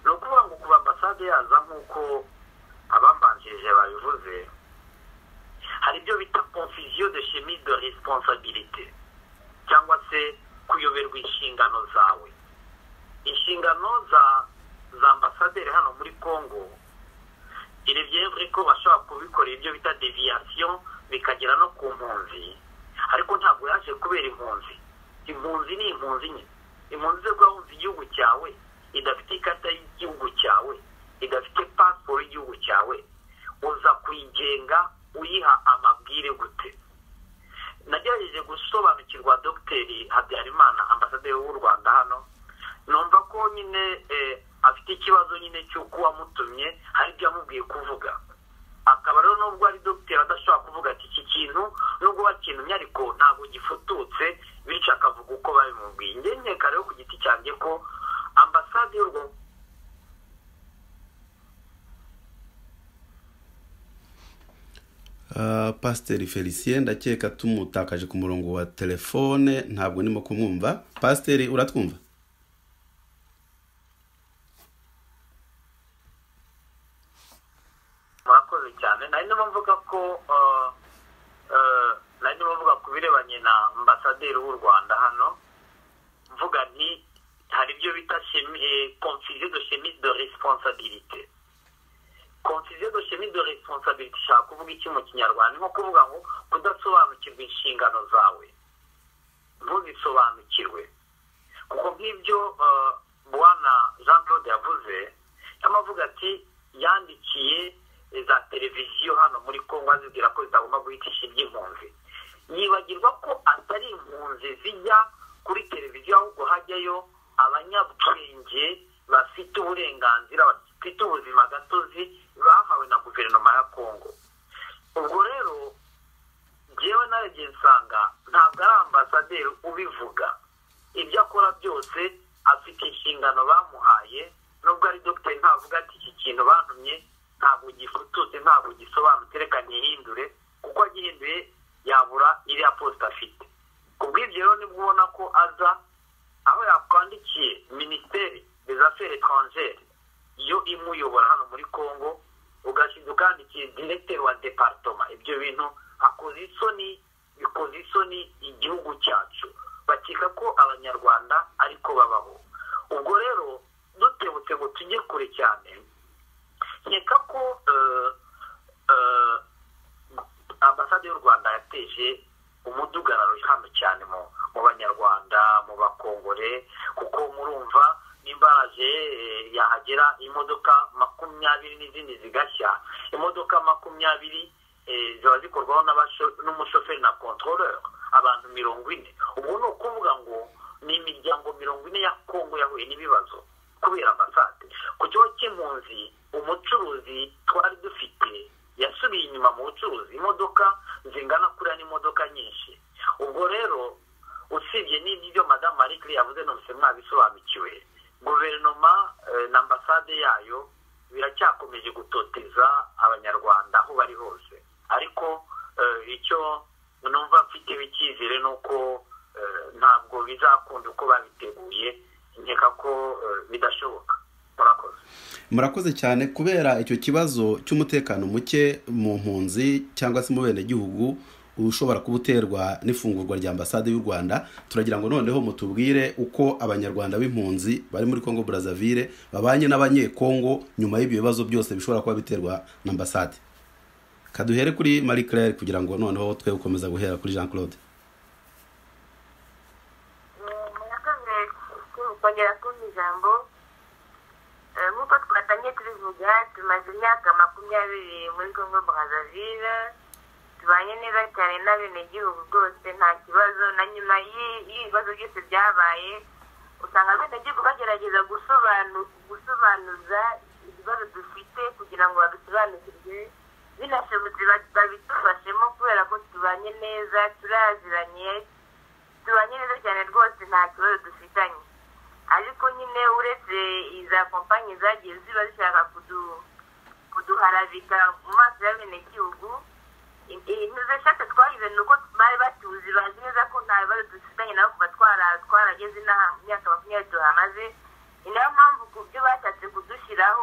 no kuvuga ngo kuba ambasade yaza nk'uko abambanjirije babivuze hari ibyo bita confusion de chemise de responsabilité cyangwa se kuyoberwa inshingano zawe inshingano za ambasaderi hano muri Congo il bien vrai ko bashobora kubikora ibyo bita déviation bikagera no ku mpunzi ariko ntabwo yaje kubera impunzi ni impunzi nye impunzi zo kwahunza igihugu cyawe idafite ikata y'igihugu cyawe idafite passport y'igihugu cyawe uza kuyigenga uyiha amabwire gute nagerageje gusobanukirwa Dr Habyarimana ambasaderi w'u Rwanda hano numva ko nyine afite ikibazo nyine cy'uko wamutumye hari ibyo yamubwiye kuvuga akaba rero nubwo ari Dr adashobora kuvuga ati iki kintu nubwo bakintumye ariko ntabwo gifututse bityo akavuga uko babimubwiye nkeka rero ku giti cyanjye ko ambasade y'u Rwanda Pasiteri Felicien ndakeka tumutakaje ku murongo wa telefone ntabwo nimo kumwumva. Pasiteri uratwumva? murakoze cyane nari ndimo mvuga ku birebanye na ambasaderi w'u Rwanda hano mvuga nti hari ibyo bita confusion de chemise de responsabilité. Confusion de chemise de responsabilité ishaka kuvuga iki mu Kinyarwanda nko kuvuga ngo kudasobanukirwa inshingano zawe ntuzisobanukirwe kuko nk'ibyo bwana Jean Claude yavuze yamavuga ati yandikiye za televiziyo hano muri Congo azibwira ko zitagomba guhitisha iby'impunzi yibagirwa ko atari impunzi zijya kuri televiziyo ahubwo hajyayo abanyabwenge bafite uburenganzira bafite ubuzima gatozi bahawe na guverinoma ya Congo. Ubwo rero jewe narebye nsanga ntabwo ari ambasaderi ubivuga ibyo akora byose afite inshingano bamuhaye nubwo ari Dr ntavuga ati iki kintu bantumye ntabwo gifututse ntabwo gisobanutse reka nihindure kuko agihinduye yabura iriya posta afite. Kubw'ibyo rero nibwo ubona ko aza aho yakwandikiye Ministeri des Affaires étrangères yo imuyobora hano muri Congo ugashinzwe ukandikiye directeur wa département ibyo bintu akoze isoni igihugu cyacu bakeka ko abanyarwanda ariko babaho. Ubwo rero dutebutse ngo tujye kure cyane nkeka ko ambasade y'u Rwanda yateje umudugararo hano cyane mu banyarwanda mu bakongore kuko murumva nimbaraje yahagera imodoka 20 n'izindi zigashya imodoka 20 ziba zikorwaho n'umushoferi na contrôleur abantu 40. ubu ni ukuvuga ngo ni imiryango 40 ya Congo yahuye n'ibibazo kubera ambasade. Ku kigo cy'impunzi umucuruzi twari dufite yasubiye inyuma mu bucuruzi imodoka zingana kuriya n'imodoka nyinshi. Ubwo rero usibye n'ibyo Madame Marie Claire yavuze nose mwabisobanukiwe guverinoma na ambasade yayo biracyakomeje gutoteza abanyarwanda aho bari hose ariko icyo numva mfite bikizere nuko ntabwo bizakunda uko babiteguye nkeka ko bidashoboka. Murakoze cyane kubera icyo kibazo cy'umutekano muke mu mpunzi cyangwa se mu bene gihugu ushobora kubuterwa n'ifungurwa rya ambasade y'u Rwanda. Turagira ngo noneho mutubwire uko abanyarwanda b'impunzi bari muri Congo Brazzaville babanye n'abanyekongo nyuma y'ibyo bibazo byose bishobora kuba biterwa na ambasade. Kaduhere kuri Marie Claire kugira ngo noneho twe gukomeza guhera kuri Jean Claude. Kongera kumva ijambo nk'uko twatangiye tubivuga, tumaze imyaka 20 muri Congo Brazzaville, tubanye neza cyane n'abenegihugu rwose nta kibazo. Na nyuma y'ibibazo byose byabaye, usanga abenegihugu bagerageza gusobanuza ibibazo dufite kugira ngo babisobanukirwe, binashobotse babidufashemo kubera ko tubanye neza, turaziranye, tubanye neza cyane rwose nta kibazo dufitanye. Ariko nyine uretse iza kompanyi zagiye ziba zishaka kuduharabika mu maso y'abenegihugu, ntizeshaka twagize ni uko bari batuzi, bazi neza ko nta bibazo dufitanye nabo kuva twarageze inaha mu myaka 20 tuhamaze. Ni nayo mpamvu ku byo bashatse kudushyiraho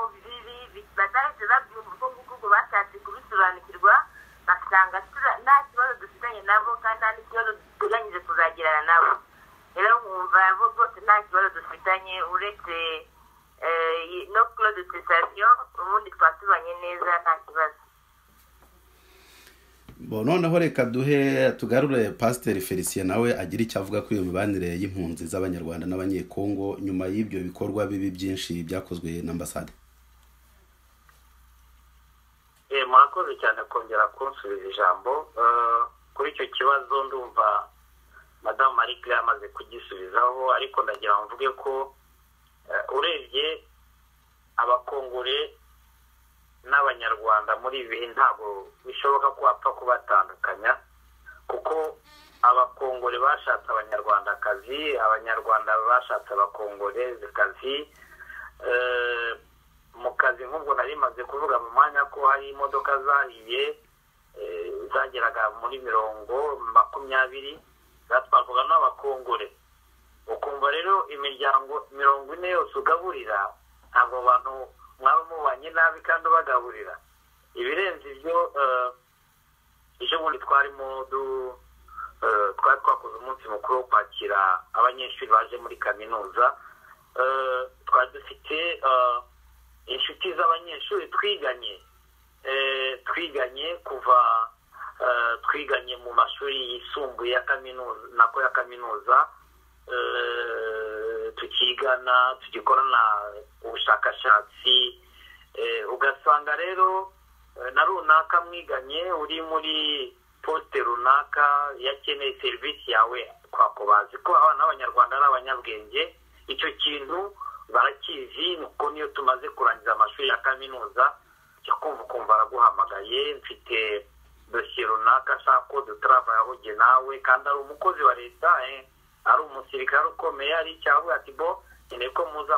bataretse babyumva uko nguko bashatse kubisobanukirwa, basanga nta kibazo dufitanye nabo kandi nta n'ikibazo duteganyije kuzagirana nabo. Rero nkumva bo rwose nta kibazo dufitanye uretse no Claude Cessation, ubundi twatubanye neza nta kibazo. Noneho reka tugarure Pasteur Felicien nawe agira icyo avuga kuri iyo mibanire y'impunzi z'abanyarwanda n'abanyekongo nyuma y'ibyo bikorwa bibi byinshi byakozwe na ambasade. Murakoze cyane kongera kunsubiza ijambo kuri icyo kibazo. Ndumva Madame Marie Claire amaze kugisubizaho, ariko ndagira ngo mvuge ko urebye abakongore n'abanyarwanda muri ibi ntabwo bishoboka ko bapfa kubatandukanya, kuko abakongore bashatse abanyarwandakazi, abanyarwanda bashatse abakongorezikazi. Mu kazi nk'ubwo nari maze kuvuga mu mwanya ko hari imodoka zahiye zageraga muri 20 zatwarwaga n'abakongore. Ukumva rero imiryango 40 yose ugaburira, ntabwo abantu mwaba mubanye nabi kandi ubagaburira. Ibirenze ibyo, ejo bundi twari twakoze umunsi mukuru wo kwakira abanyeshuri baje muri kaminuza. Twari dufite inshuti z'abanyeshuri twiganye kuva twiganye mu mashuri yisumbuye ya kaminuza, tukigana, tugikorana ubushakashatsi. Ugasanga rero na runaka mwiganye uri muri poste runaka yakeneye serivisi yawe, kwako bazi ko abana b'abanyarwanda ari abanyabwenge. Icyo kintu barakizi, nuko niyo tumaze kurangiza amashuri ya kaminuza cyo kumva araguhamagaye, mfite dosiye runaka ashaka ko dutrava yahuge nawe, kandi ari umukozi wa leta, ari umusirikare ukomeye, ari icyavuga ati bo nkeneye ko muza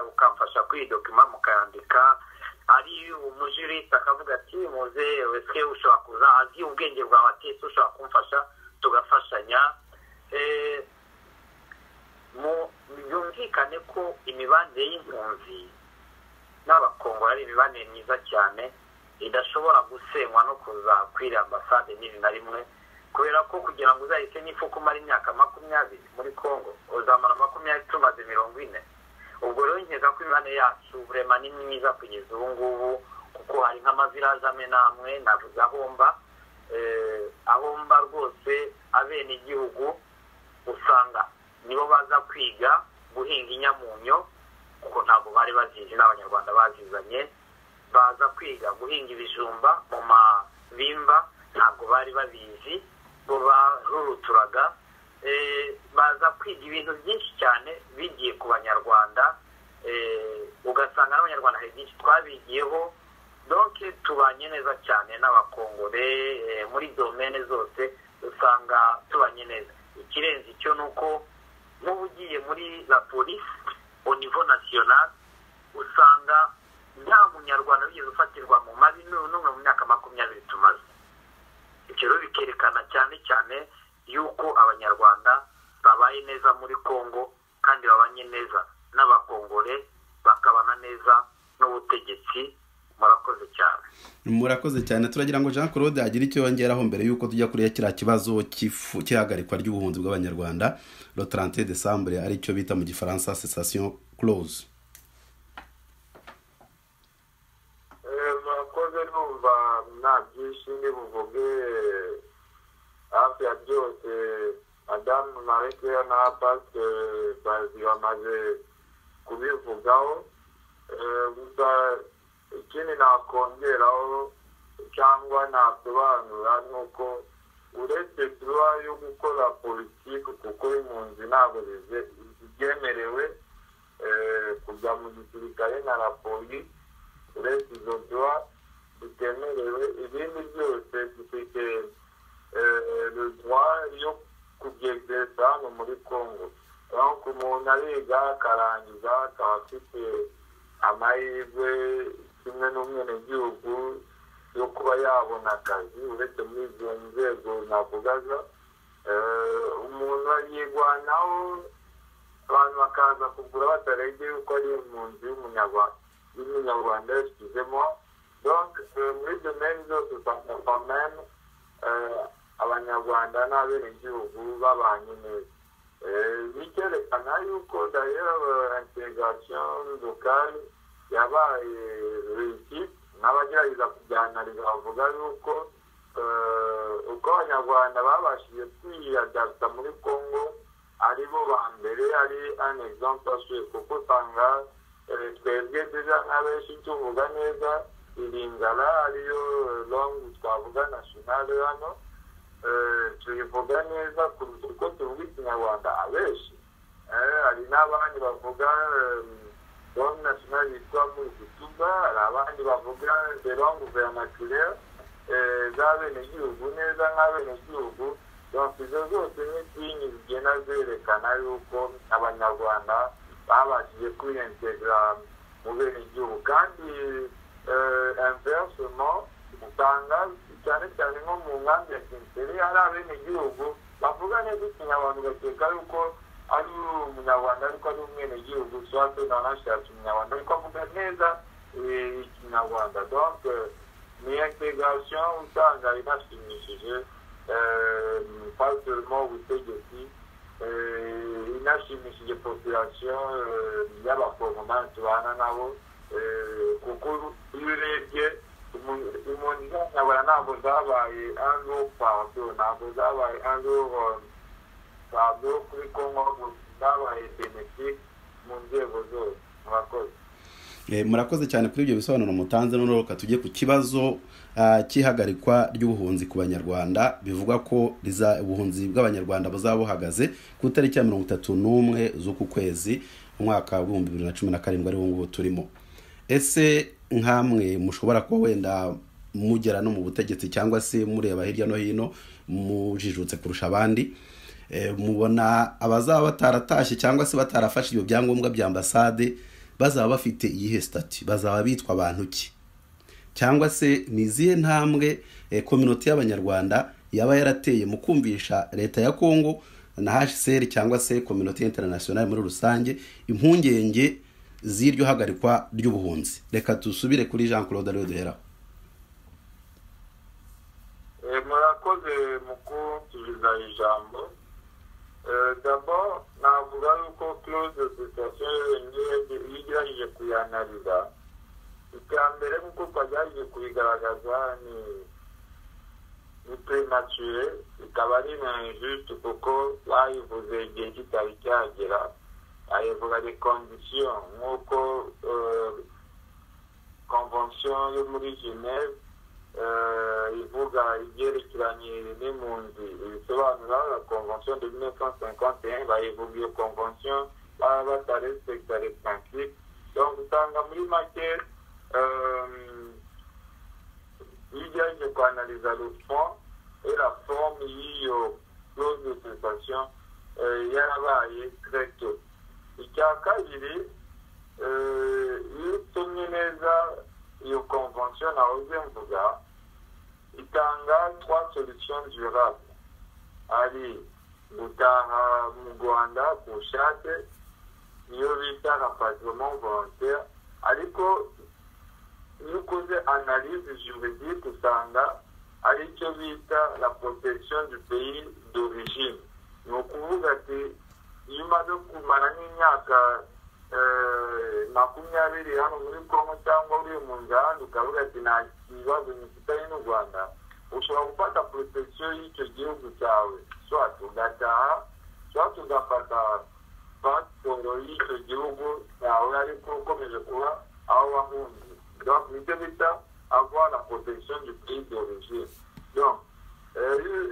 ukamfasha kwidokima mukayandika. Ari umujuriste akavuga ati muze wese ushobora kuza, azi ubwenge bwawe ati ushobora kumfasha, tugafashanya. Byumvikane ko imibanire y'impunzi n'abakongore ari imibanire myiza cyane, idashobora gusenywa no kuza kwira ambasade n'iri na rimwe, kubera ko kugira ngo uzahise n'ifu kumara imyaka 20 muri Congo, uzamara 20 tumaze 40. Ubwo rero nkeka ko imibanire yacu vraiment ni myiza kugeza ubu ngubu, kuko hari nk'amaviraje amwe namwe navuze ahomba rwose abenegihugu, usanga nibo baza kwiga guhinga inyamunyo, kuko ntabwo bari bazizi n'abanyarwanda bazizanye. Baza kwiga guhinga ibijumba mu mabimba, ntabwo bari babizi, bo baruruturaga. Baza kwiga ibintu byinshi cyane bigiye ku banyarwanda. Ugasanga n'abanyarwanda hari byinshi twabigiyeho. Donc tubanye neza cyane n'abakongore muri domaine zose, usanga tubanye neza. Ikirenze icyo nuko n'ubugiye muri la police au niveau national, usanga nta munyarwanda wigeze ufatirwa mu mabi n'umwe mu myaka 20 tumaze. Icyo rero bikerekana cyane yuko abanyarwanda babaye neza muri Congo, kandi babanye neza n'abakongore, bakabana neza n'ubutegetsi murakoze cyane. Murakoze cyane. Turagira ngo Jean Claude agire icyo yongeraho mbere yuko tujya kuri kiriya kibazo cy'ihagarikwa ry'ubuhunzi bw'abanyarwanda le 30 décembre ari cyo bita mu gifaransa cessation clause. murakoze, numva nta byinshi buvuge hafi ya byose Madame Marie-Claire na Pasteur Bazi bamaze kubivugaho. Gusa ikindi nakongeraho cyangwa nasobanura ni uko uretse tuba yo gukora politiki kuko impunzi ntabwo zibyemerewe kujya mu gisirikare na rapoli, uretse izo tuba zitemerewe, ibindi byose dufite le droit yo kubyegeza hano muri Congo. Donc umuntu ariga akarangiza akaba afite amahirwe kimwe n'umwenegihugu yo kuba yabona akazi uretse muri izo nzego navugaga. Umuntu yigwanaho abantu bakaza kugura bataregeye uko ari impunzi y'umunyarwanda yashyizemo. Donc muri domaine zose usanga quand même abanyarwanda n'abenegihugu babanye neza. Bikerekana yuko d'ailleurs intégration locale yabaye réussite, n'abagerageza kubyanariza bavuga yuko uko abanyarwanda babashije kwiyadapta muri Congo ari bo ba mbere, ari un exemple assuye, kuko usanga twebwe deja nk'abenshi tuvuga neza Ilingala ariyo langue twavuga nationale hano, tuyivuga neza kuruta uko tuvuga ikinyarwanda abenshi. Hari n'abandi bavuga langue nationale yitwa muri Kituba, hari abandi bavuga de langue vernaculaire z'abenegihugu neza nk'abenegihugu. Donc izo zose n'insinyi zigenda zerekana yuko abanyarwanda babashije kwiyintegra mu benegihugu. Kandi inversement usanga cyane cyane nko mu nkambi ya Kinsele hari abenegihugu bavuga neza ikinyarwanda ugakeka yuko ari umunyarwanda ariko ari umwenegihugu, swate nanashatse umunyarwanda ariko avuga neza ikinyarwanda. Donc ni intégration usanga inashimishije pas seulement ubutegetsi, inashimishije population y'abakongomani tubana nabo, kuko iyo urebye impunzi z'abanyarwanda ntabwo zabaye un jour pardon, ntabwo zabaye un jour pardon kuri Congo, zabaye benefique mu nzego zose. Murakoze. Murakoze cyane kuri ibyo bisobanuro mutanze. Noneho tujye ku kibazo cy'ihagarikwa ry'ubuhunzi ku banyarwanda. Bivugwa ko ubuhunzi bw'abanyarwanda buzaba buhagaze ku itariki ya 31 z'uku kwezi mu mwaka wa 2017 ari wo nguwo turimo. Ese nkamwe mushobora kuba wenda mugera no mu butegetsi cyangwa se mureba hirya no hino mujijutse kurusha abandi, mubona abazaba bataratashye cyangwa se batarafashe ibyo byangombwa bya ambasade bazaba bafite iyihe stati, bazaba bitwa abantu ki, cyangwa se ni izihe ntambwe community y'abanyarwanda yaba yarateye mu kumvisha leta ya Congo na HCR cyangwa se community international muri rusange impungenge z'iryo hagarikwa ry'ubuhunzi. Reka tusubire kuri Jean Claude ariwe duhera. Murakoze mukutubiza ijambo. D'abord navuga yuko clause de cessation yigerageje kuyanariza. Icya mbere nk'uko twagerageje kubigaragaza ni prématuré, ikaba ari injuste kuko bayivuze igihe kitari cyagera. Ayivuga des conditions nk'uko convention yo muri Genève ivuga ibyerekeranye n'impunzi ibisobanura. La convention de 1951 bayivuga iyo convention baba batarespecta les principes. Donc usanga muri make yigerageje kuanaliza le fond et la forme y'iyo clause de cessation yarabaye très tôt. Icya kabiri, iyo usomye neza iyo convention nahoze mvuga itanga 3 solutions durables. Ari gutaha mu Rwanda ku bushake niyo bita rapatriement volontaire, ariko iyo ukoze analyse juridique usanga ari icyo bita la protection du pays d'origine. Ni ukuvuga ati iyo umaze kumara nk'imyaka 20 hano muri Congo cyangwa uri mu nzara ukavuga ati nta kibazo gifitanye n'u Rwanda, ushobora gufata protection y'icyo gihugu cyawe, soit ugataha soit ugafata pasiporo y'icyo gihugu cyawe ariko ukomeje kuba aho wahunze. Donc nicyo bita avoir la protection du pays d'origine. Donc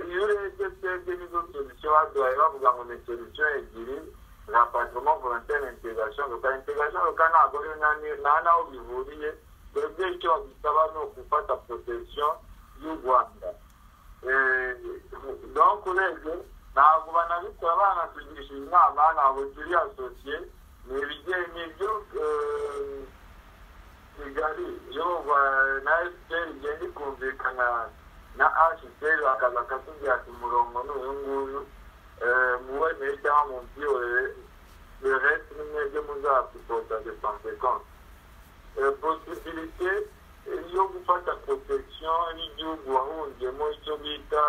iyo urebye twebwe n'izo solution baduhaye bavuga ngo ni solution ebyiri, rapatriement volontaire, intégration locale. Intégration locale ntabwo ari nta naho bihuriye, twebwe icyo badusaba ni ugufata protection y'u Rwanda. Donc urebye ntabwo banabikora banatugisha inama, ntabwo turi asosiye, ni ibijyanye n'ibyo Kigali yo na FPR igenda ikumvikana na HCR bakaza katubwira ati umurongo n'uyu nguyu muwemeye cyangwa mubyiyorere, le reste nimwebwe muzasupporta des conséquences. Possibilité yo gufata protection y'igihugu wahungiyemo, icyo bita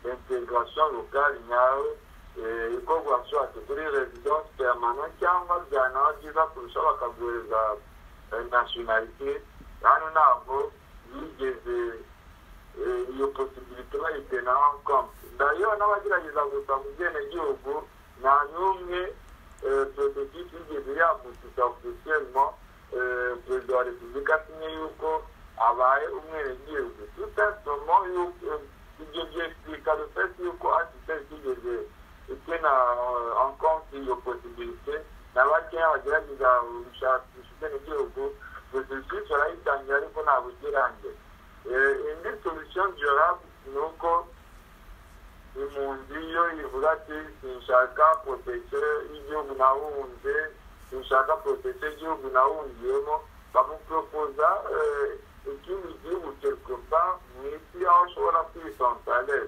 intégration locale nyawe, ikorwa soit kuri résidence permanente cyangwa byanaho byiza kurusha bakaguhereza nationalité. Hano ntabwo yigeze iyo possibilité bayitenaho compte. D'ailleurs n'abagerageza gusa mu bwenegihugu nta n'umwe prototype yigeze yavutsa officiellement perezida wa repubulika asinye yuko abaye umwenegihugu. Tout simplement yuko ibyo byexplica le fait yuko HCR kigeze itena en compte iyo possibilité, n'abakeya bagerageza gushakisha ubwenegihugu processus barayitangira ariko ntabwo igirangiye. Indi solution durable ni uko impunzi iyo ivuga ati sinshaka protection y'igihugu nahunze, sinshaka protection y'igihugu nahungiyemo, bamupropoza ikindi gihugu quelque part mu isi aho ushobora kwisanzara,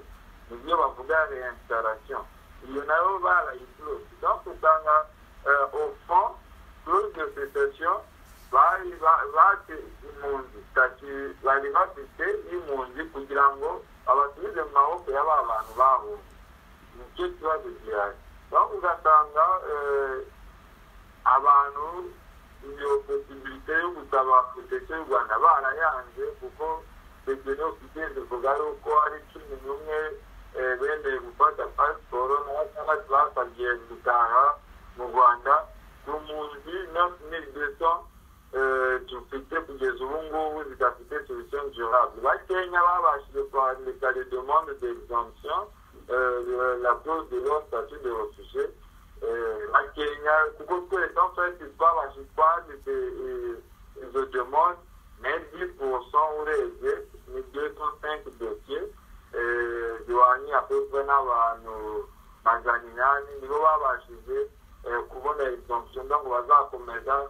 nibyo bavuga reinstallation. Iyo nayo barayiclose. Donc usanga au fond clause de cessation bari impunzi bari bafite impunzi kugira ngo abasubize mu maboko y'aba bantu bahunze. Nicyo kibazo gihari. Donc ugasanga abantu iyo possibilité yo gusaba protection y'u Rwanda barayanze, kuko begene officiel bivuga yuko ari 11 bendeye gufata pasiporo n'abandi basabye gutaha mu Rwanda. Ku mpunzi 9200 dufite kugeza ubu ngubu zidafite solution durable. Bakenya babashije kwandika les demandes d'exemption, la clause de leur statut de réfugié. Bakenya kuko twese en fait twabashije kwandika izo demande, mais 10% urebye ni 205 dossiers ziwanye à peu près n'abantu 800 nibo babashije kubona exemption, donc bazakomeza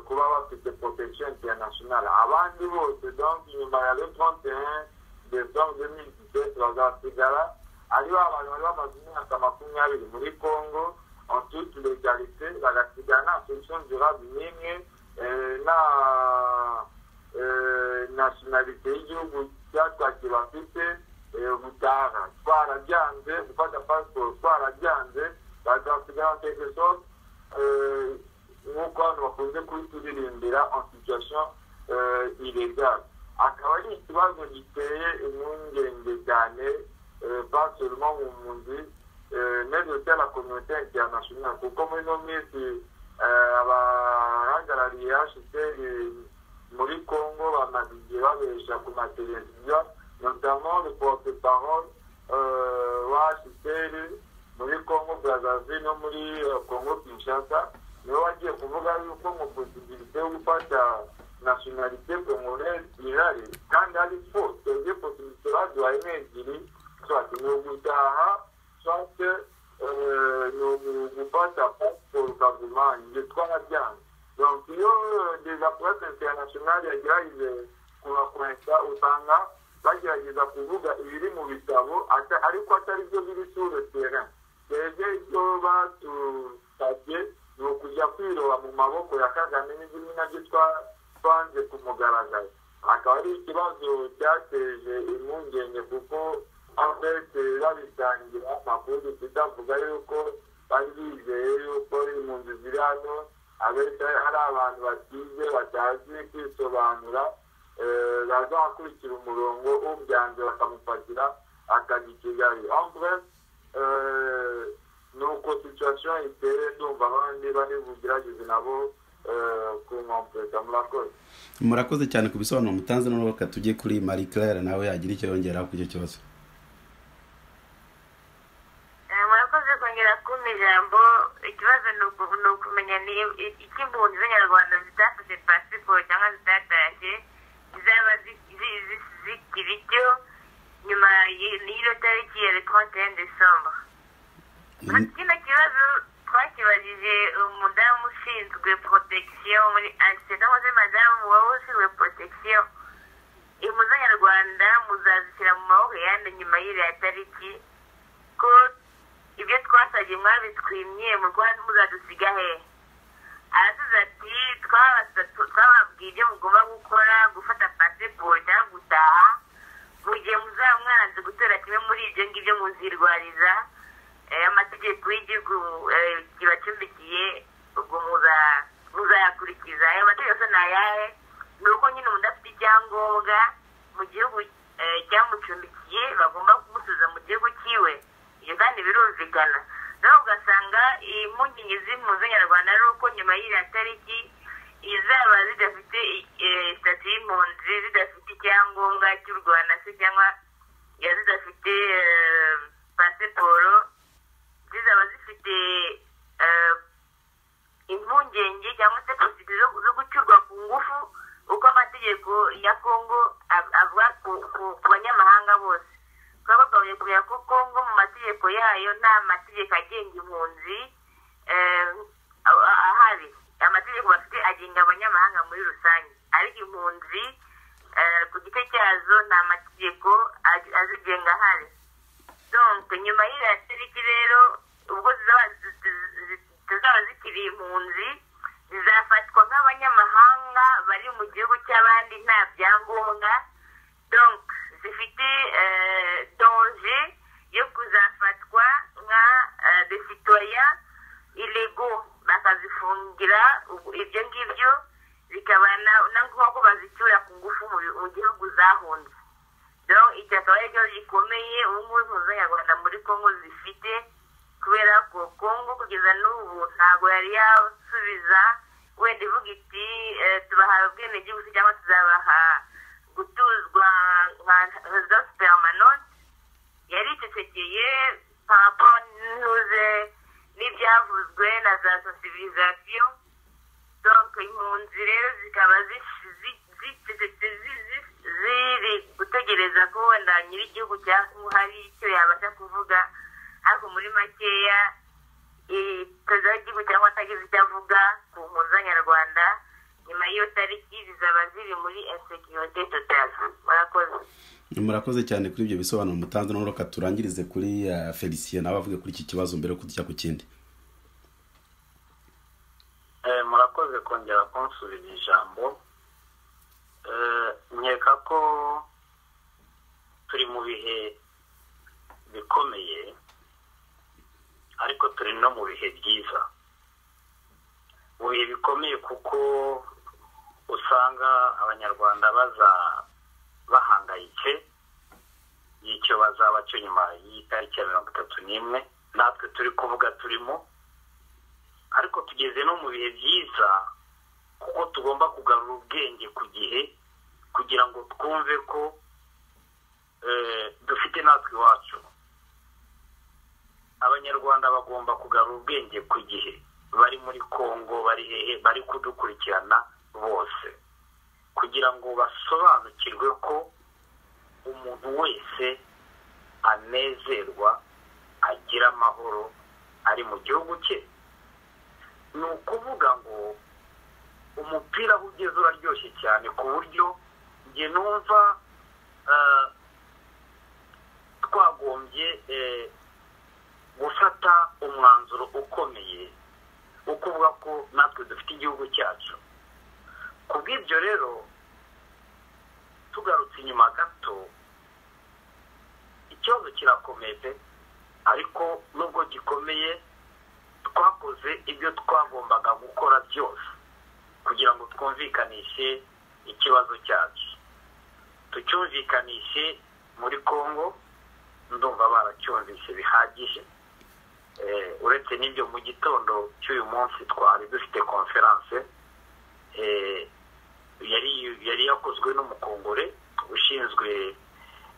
kuba bafite protection internationale. Abandi bose donc nyuma ya 31 décembre 2017 bazasigara ari abantu bari bamaze imyaka 20 muri Congo en toute légalité, bagasigara nta solution durable n'imwe, na nationalité y'igihugu cyatwakiye bafite gutaha. Twarabyanze gufata passport, twarabyanze, bagasigara en quelque sorte nk'uko abantu bakunze kubituririmbira en situation illégale. Akaba ari ikibazo giteye impungenge cyane, pas seulement mu mpunzi mais aussi à la communauté internationale, kuko muri no minsi abahagarariye HCR muri Congo bamaze igihe babesha ku mateleviziyo, notamment le porte-parole wa HCR muri Congo Brazzaville no muri Congo Kinshasa, niwe wagiye kuvuga yuko mu possibilité yo gufata nationalité congolaise ihari, kandi ari fo twebwe possibilité baduhaye n'ebyiri, soit ni ugutaha soit ni gufata passport ukaguma. Ibyo twarabyanze. Donc iyo des presse internationale yagerageje kubakwesa, usanga bagerageza kuvuga ibiri mu bitabo ariko atari byo biri sur le terrain. Twebwe ibyo batusabye ni ukujya kwiroba mu maboko ya Kagame, n'ibyo nabyo twanze kumugaragaza akaba ari ikibazo cyateje impungenge kuko abese babitangira amakuru tutavuga yuko bari bizeye yuko impunzi ziri hano abese hari abantu batize batazi kwisobanura bazakurikira umurongo ubyanze bakamufatira akajya i Kigali nuko situation iteye ndumva abandi bari bugerageze nabo kumwampleta. Murakoze cyane ku bisobanuro mutanze, noneho tujye kuri Marie Claire nawe yagira icyo yongeraho ku icyo kibazo. Murakoze kongera kumpa ijambo. Ikibazo ni ukumenya iki impunzi z'Abanyarwanda zitafashe pasiporo cyangwa zitatashye zizaba zikiri icyo nyuma y'iyo tariki ya 31 December. Kino kibazo twakibajije umudamu ushinzwe protection muri ACE, ndamaze madamu wowe ushinzwe protection, impunzi z'Abanyarwanda muzazishyira mu maboko yandi nyuma y'iriya tariki, ko ibyo twasabye mwabitwimye mu Rwanda muzadusiga hehe? Arasubiza ati twababwiye ibyo mugomba gukora, gufata pasiporo cyangwa gutaha, mu gihe muzaba mwaranze gutora kimwe muri ibyo ngibyo muzirwariza amategeko y'igihugu kibacumbikiye, ubwo muzayakurikiza. Ayo mategeko ni ayahe? Ni uko nyine umuntu afite icyangombwa mu gihugu cyamucumbikiye bagomba kumusubiza mu gihugu cyiwe. Iyo kandi birumvikana. Naho ugasanga impungenge z'impunzi z'Abanyarwanda ari uko nyuma y'iriya tariki izaba zidafite sitati y'impunzi, zidafite icyangombwa cy'u Rwanda se cyangwa zidafite pasiporo, zizaba zifite impungenge cyangwa se procedure zo gucyurwa ku ngufu uko amategeko ya Kongo avuga ku banyamahanga bose. Twaba twavuye kumenya ko Kongo mu mategeko yayo nta mategeko agenga impunzi ahari. Amategeko bafite agenga abanyamahanga muri rusange, ariko impunzi ku giti cyazo nta mategeko azigenga ahari. Donc nyuma y'iriya tariki rero ubwo zizaba zikiri impunzi zizafatwa nk'abanyamahanga bari mu gihugu cy'abandi nta byangombwa, donc zifite danger yo kuzafatwa nka des citoyens illégaux, bakazifungira ibyo ngibyo bikaba nk'uko bazicyura ku ngufu mu gihugu zahunze. Donc icyo akaba ari ikibazo gikomeye ubu ngubu impunzi z'Abanyarwanda muri Kongo zifite, kubera ko Kongo kugeza n'ubu ntabwo yari yasubiza wenda ivuga iti tubahaye ubwenegihugu cyangwa tuzabaha gutuzwa nka residence permanente. Yari icecekeye par rapport n'ibyavuzwe na za sensibilisation. Donc impunzi rero zikaba ziri gutegereza ko wenda nyir'igihugu cya Kongo hari icyo yabasha kuvuga, ariko muri makeya perezida w'igihugu cyangwa atagize icyo avuga ku mpunzi z'Abanyarwanda nyuma y'iyo tariki zizaba ziri muri insécurité totale. Murakoze cyane kuri ibyo bisobanuro mutanze, noneho turangirize kuri Felicien nawe avuge kuri iki kibazo mbere yo kujya ku kindi. Murakoze kongera kunsubiza ijambo. Nkeka ko turi mu bihe bikomeye, ariko turi no mu bihe byiza. Mu bihe bikomeye kuko usanga Abanyarwanda bahangayitse y'icyo bazaba cyo nyuma y'itariki ya 31, natwe turi kuvuga turimo. Ariko tugeze no mu bihe byiza kuko tugomba kugarura ubwenge ku gihe, kugira ngo twumve ko dufite natwe iwacu. Abanyarwanda bagomba kugarura ubwenge ku gihe, bari muri Kongo, bari hehe, bari kudukurikirana bose, kugira ngo basobanukirwe ko umuntu wese anezerwa, agira amahoro ari mu gihugu cye. Ni ukuvuga ngo umupira ugeze uraryoshye cyane ku buryo njye numva twagombye gufata umwanzuro ukomeye wo kuvuga ko natwe dufite igihugu cyacu. Ku bw'ibyo rero tugarutse inyuma gato ikibazo kirakomeye ariko nubwo gikomeye twakoze ibyo twagombaga gukora byose kugira ngo twumvikanishe ikibazo cyacu tucyumvikanishe muri Kongo ndumva baracyumvise bihagije uretse n'ibyo mu gitondo cy'uyu munsi twari dufite conference yari yakozwe n'umukongore ushinzwe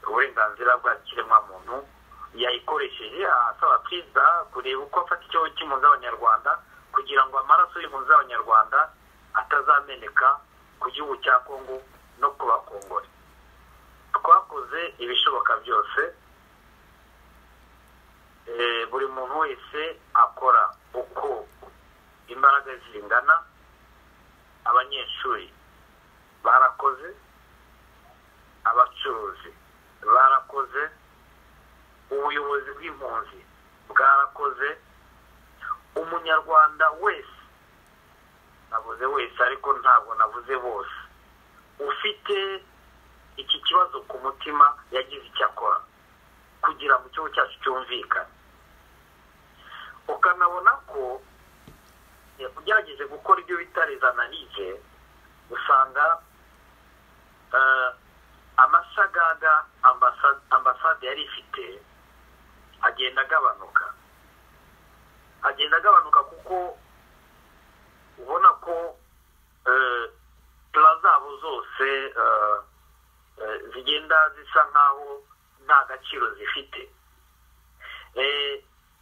uburenganzira bwa kiremwamuntu yayikoresheje asaba perezida kureba uko afata icyo cy'impunzi z'abanyarwanda kugira ngo amaraso y'impunzi z'abanyarwanda atazameneka ku gihugu cya Kongo no ku bakongore twakoze ibishoboka byose buri muntu wese akora uko imbaraga zingana abanyeshuri barakoze abacuruzi barakoze ubuyobozi bw'impunzi bwarakoze umunyarwanda wese navuze wese ariko ntabwo navuze bose ufite iki kibazo ku mutima yagize icyo akora kugira ngo ikibazo cyacu cyumvikane ukanabona ko ugerageje gukora ibyo bita les analyses usanga amashagaga ambasade yari ifite agenda agabanuka kuko ubona ko plan zabo zose zigenda zisa nkaho nta gaciro zifite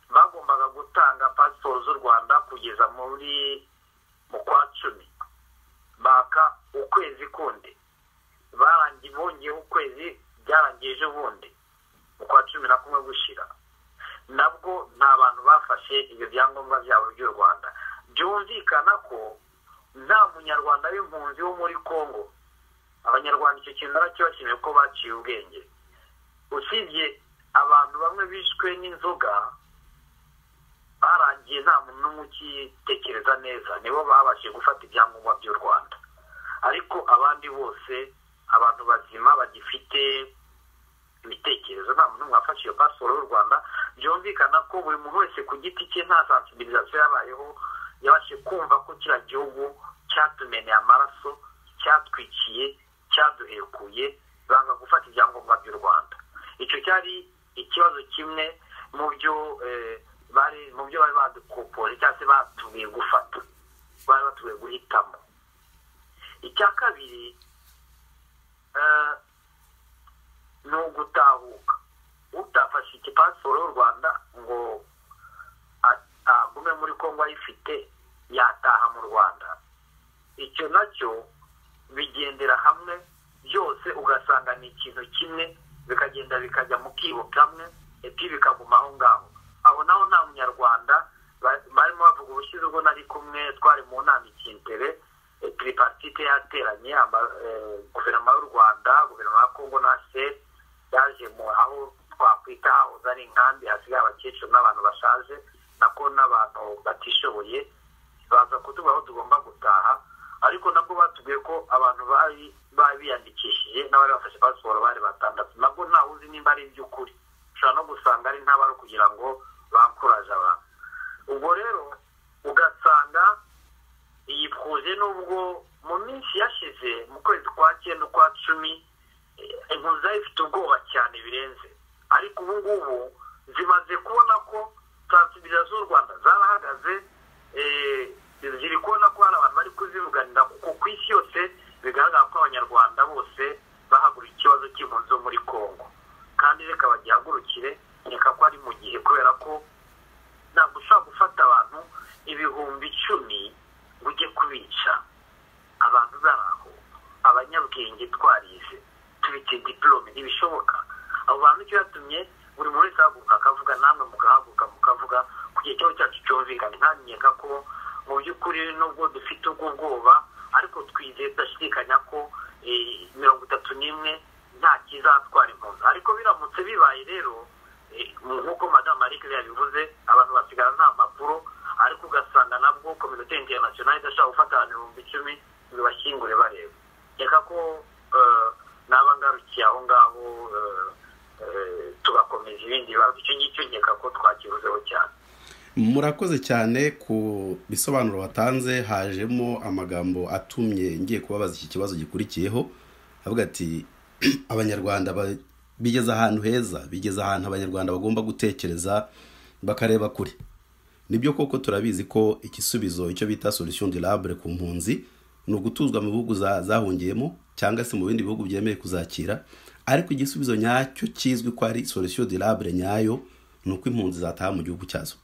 bagombaga gutanga passport z'u Rwanda kugeza mu kwa 10 baka ukwezi kundi barangiye bongeye ukwezi byarangije ubundi mu kwa 11 gushira nabwo nta bantu bafashe ibyo byangombwa byabo by'u Rwanda byumvikana ko nta munyarwanda w'impunzi wo muri Kongo abanyarwanda icyo kintu bakibashimiye ko baciye ubwenge usibye abantu bamwe bishwe n'inzoga barangiye nta muntu n'umwe ukitekereza neza nibo babashije gufata ibyangombwa by'u Rwanda ariko abandi bose abantu bazima bagifite ibitekerezo nta muntu mwafashe iyo passport y'u Rwanda byumvikana ko buri muntu wese ku giti cye nta sensibilisation yabayeho yabashe kumva ko kira gihugu cyatumeneye amaraso cyatwikiye cyaduhekuye banga gufata ibyangombwa by'u Rwanda icyo cyari ikibazo kimwe mu byo bari badukopore cyangwa se batubiye gufata bari batubiye guhitamo icya kabiri ni ugutahuka utafashe iki pasiporo y'u Rwanda ngo agume muri Kongo ayifite yataha mu Rwanda icyo nacyo bigendera hamwe byose ugasanga ni ikintu kimwe bikagenda bikajya mu kibo kamwe epi bikaguma aho ngaho aho naho nta munyarwanda barimo bavuga ubushize ubwo nari kumwe twari mu nama ikintere tripartite yateranye guverinoma y'u Rwanda guverinoma ya Kongo na se yaje mu aho twakwita aho zari inkambi hasigaye abakecuru n'abantu bashaje nako n'abantu batishoboye baza kutuba aho tugomba gutaha ariko nabwo batubwiye ko abantu bari biyandikishije n'abari bafashe passport bari batandatu nabwo nta uzi nimba ari iby'ukuri ushobora no gusanga ari ntabari kugira ngo bankuraje abantu ubwo rero ugasanga iyi projet nubwo mu minsi yashize mu kwezi kwa 9 kwa 10 impunzi ifite ubwoba cyane birenze ariko ubu ngubu zimaze kubona ko sensibilisation z'u Rwanda zarahagaze ziri kubona ko hari abantu bari kuzivuganira kuko ku isi yose bigaragara ko abanyarwanda bose bahagurira ikibazo cy'impunzi zo muri Kongo kandi reka bagihagurukire reka ko ari mu gihe kubera ko ntabwo ushobora gufata abantu 10,000 ngo ujye kubica abantu baraho abanyabwenge twarize tubite diplome ntibishoboka abo bantu icyo yatumye buri muntu wese ahaguruka akavuga namwe mugahaguruka mukavuga kugira ikibazo cyacu cyumvikane ntanyeka ko mu by'ukuri nubwo dufite ubwo bwoba ariko twizeye tudashidikanya ko 31 nta kizatwara impunzi ariko biramutse bibaye rero nk'uko Madame Marie Claire yabivuze abantu basigara nta makuru ariko ugasanga nabwo communauté internationale idashaka gufata abantu 10,000 bibashyingure bareba reka ko naba ngarukiye aho ngaho tugakomeza ibindi bibazo icyo ngicyo nkeka ko twakibuzeho cyane. Murakoze cyane ku bisobanuro watanze. Hajemo amagambo atumye ngiye kubabaza iki kibazo gikurikiyeho avuga ati abanyarwanda bigeze ahantu heza, bigeze ahantu abanyarwanda bagomba gutekereza bakareba kure. Nibyo koko turabizi ko igisubizo icyo bita solution durable ku mpunzi no gutuzwa mu bihugu zahungiyemo cyangwa se mu bindi bihugu byemeye kuzakira, ariko igisubizo nyacyo kizwi ko ari solution durable nyayo nuko impunzi zataha mu gihugu cyazo.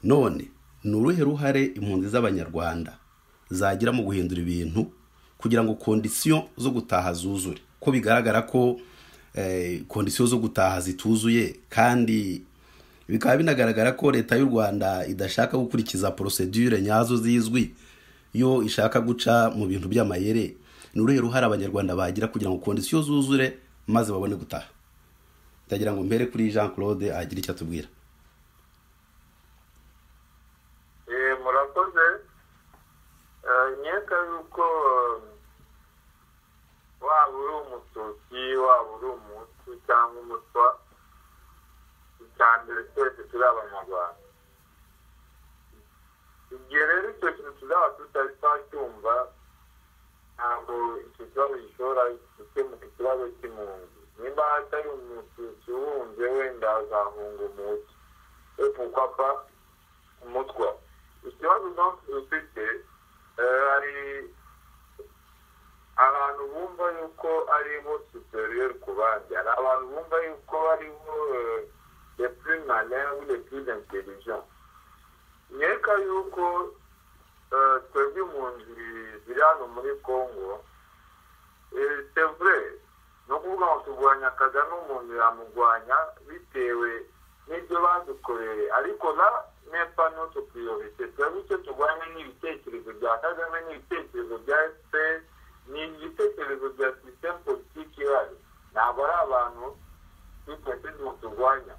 None nuruhe ruhare impunzi z'abanyarwanda zagira mu guhindura ibintu kugira ngo condition zo gutaha zuzure? Ko bigaragara ko condition zo gutaha zituzuye, kandi bikaba binagaragara ko leta y'u Rwanda idashaka gukurikiza procedure nyazo zizwi, yo ishaka guca mu bintu by'amayere. Nuruhe ruhare abanyarwanda bagira kugira ngo condition zuzure maze babone gutaha? Ndagira ngo mbere kuri Jean Claude agira icyo atubwira. Murakoze. Nyeka yuko waba uri umututsi, waba uri umutu cyangwa umutwa, icyambere twese turi abanyarwanda. Igihe rero icyo kintu tuzaba tutari twacyumva, ntabwo icyo kibazo gishobora gukemuka ikibazo cy'impunzi. Nimba hatari umututsi wumve wenda azahunga umutu, pourquoi pas umutwa. Ikibazo dufite hari abantu bumva yuko ari bo superieur ku bandi, hari abantu bumva yuko ari bo les plus malins ou les plus intelligents. Nyeka yuko twebwe impunzi ziri hano muri Congo, c'est vrai, no kuvuga ngo turwanya Kagame, umuntu yamugwanya bitewe n'ibyo badukoreye, ariko la n'est pas notre priorité. Twebwe icyo turwanya ni ibitekerezo bya Kagame, ni ibitekerezo bya FPR, ni ibitekerezo bya système politique ihari, ntabwo ari abantu twese turwanya.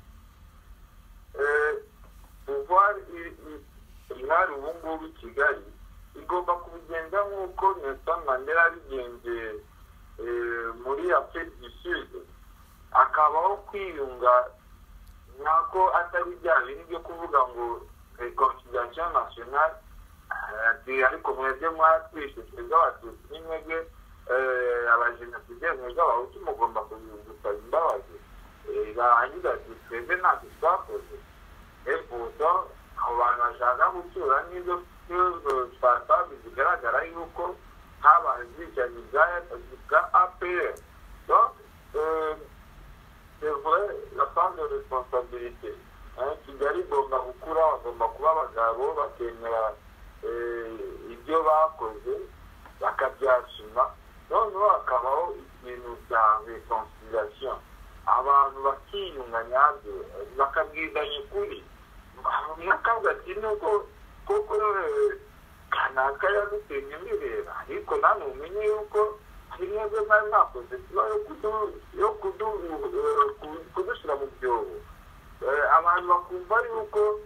Pouvoir ihari ubu ngubu i Kigali igomba kubigenza nk'uko Nelson Mandela yabigenje muri Afrique du Sud, akabaho kwiyunga, nako atari bya bintu byo kuvuga ngo reconciliation nationale, ariko mwebwe mwatwishe twebwe abatutsi n'imwebwe abajenoside mwebwe abahutu mugomba gusaba imbabazi, barangiza ati twebwe ntacyo twakoze. Pourtant abo bantu bashaka gutura n'izo twasabi zigaragara yuko habaye ubwicanyi bwa APR. Donc c'est vrai, la part de responsabilité. Kigali igomba gukura, bagomba kuba abagabo bakemera ibyo bakoze bakabyashima, noneho hakabaho ikintu cya reconciliation, abantu bakiyunga nyabyo bakabwizanya ukuri. Mwakavuga ati nuko koko kanaka yadutenye mbireba, ariko namwe umenye yuko hari mwebwe mwari mwakoze kuba yo kudushyira mu byobo. Abantu bakumva yuko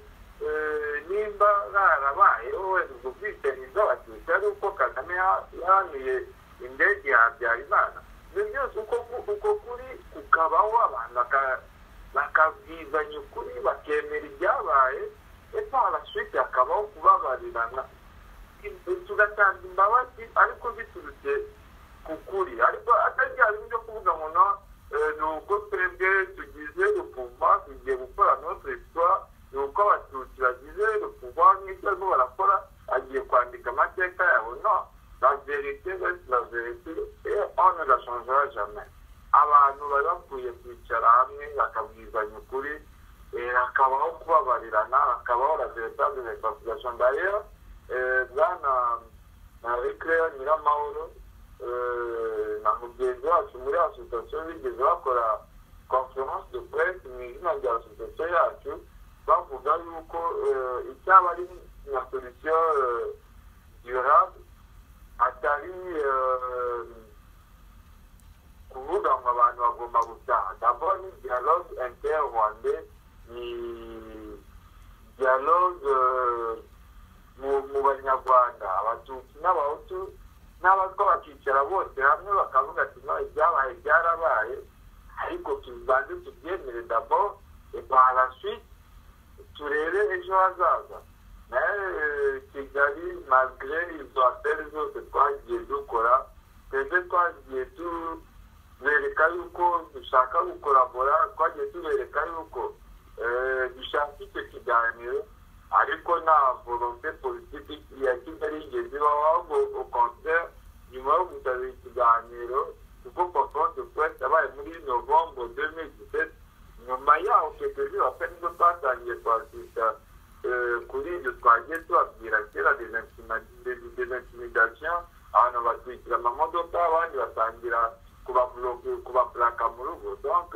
nimba barabayeho wenda ubwo bwicanyi bw'abatutsi ari uko Kagame yahanuye indege ya Habyarimana. Ibyo byose uko kuri kukabaho, abantu bakabwizanya ukuri, bakemera ibyabaye, par la suite hakabaho kubabarirana, tugatanga imbabazi ariko biturutse ku kuri. Ariko atari bya bintu byo kuvuga ngo no ni uko twebwe tugize upouvoir, tugiye gukora notre histoire, ni uko abatutsi bagize upouvoir n'ibyo barimo barakora, agiye kwandika amateka yabo. No, la vérité reste la vérité et on ne la changera jamais. Abantu bari bakwiye kwicara hamwe bakabwizanya ukuri, hakabaho kubabarirana, hakabaho la véritable réconciliation. D'ailleurs bwana Eclair Nyiramahoro na mugenzi wacu muri association bigeze bakora conférence de presse mu izina rya association yacu, bavuga yuko icyaba ari na solution durable atari kuvuga ngo abantu bagomba gutaha. D'abord ni dialogue inter-rwandais, ni dialogue mu banyarwanda, abatutsi abatutsi n'abahutu n'abatwa bakicara bose hamwe bakavuga ati no ibyabaye byarabaye ariko tubanze tubyemere d'abord et par la suite turebe ejo hazaza. Kigali malgré izo apeli zose twagiye dukora twebwe twagiye tubereka yuko dushaka gukorabora, twagiye tubereka yuko dushaka icyo kiganiro ariko nta volonté politique ya Kigali igeze ibaho, ahubwo au contraire nyuma yo gusaba ikiganiro kuko conférence de presse yabaye muri novembre 2017, nyuma yaho quelques jours après nibwo twatangiye kwasita kuri ibyo twagiye tubabwira kera des intimidations, abantu batwikira amamodoka abandi batangira kubaplaka mu rugo. Donc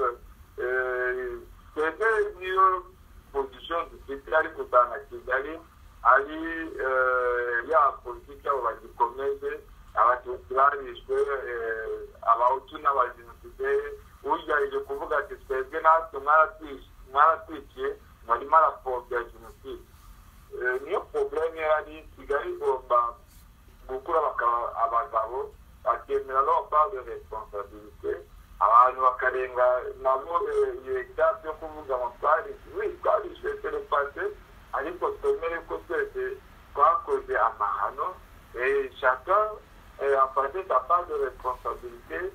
twebwe niyo position dufite ariko usanga Kigali ari ya politiki abo bagikomeje, abatutsi barishwe, abahutu n'abajenosideri, ugerageza kuvuga ati twebwe natwe mwaratwikiye mwarimo arapfobya jenoside. Niyo probleme yari Kigali igomba gukura abagabo bakemera leur part de responsabilité, abantu bakarenga nabo iyo etape yo kuvuga ngo twarishwe le passé ariko twemere ko twese twakoze amahano, chacun a passé sa part de responsabilité,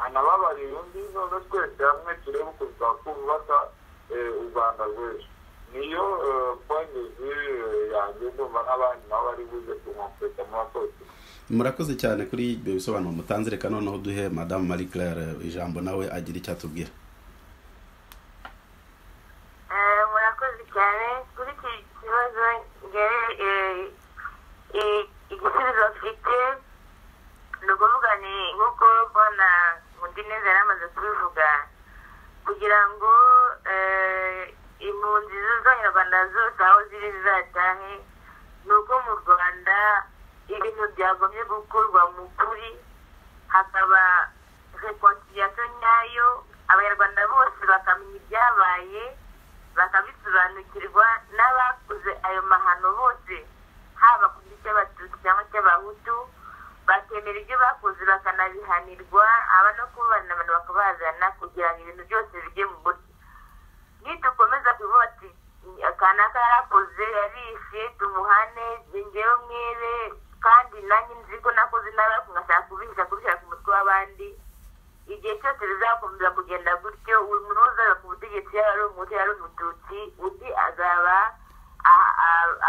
anababariye undi, none twese hamwe turebe uko twakubaka u Rwanda rw'ejo. Niyo point de vue yanjye ndumva n'abandi nabo bari buze kumwumvita mu bakozi. Murakoze cyane kuri ibyo bisobanuro mutanze. Reka noneho duhe Madame Marie Claire ijambo nawe agira icyo atubwira. Murakoze cyane kuri iki kibazo igisubizo mfite ni ukuvuga ni nk'uko Bwana Nkundineza yari amaze kubivuga, kugira ngo impunzi z'Abanyarwanda zose aho ziri zizatahe, ni uko mu Rwanda ibintu byagomye gukorwa mu kuri, hakaba reconciliation nyayo, Abanyarwanda bose bakamenya ibyabaye, bakabisobanukirwa, n'abakoze ayo mahano bose haba ku giti cy'Abatutsi cyangwa cy'Abahutu bakemera ibyo bakoze bakanabihanirwa, aba no kubana abantu bakabazana kugira ngo ibintu byose bijye mu buryo. Nitukomeza kuvuga ati kanaka yarakoze yarishe tumuhane njyewe mwere kandi nanjye nzi ko nakoze nabi ngashaka kubishyira ku mutwe w'abandi, igihe cyose bizakomeza kugenda gutyo, umuntu uzaza ku butegetsi yaba ari umuhutu yari umututsi, undi azaba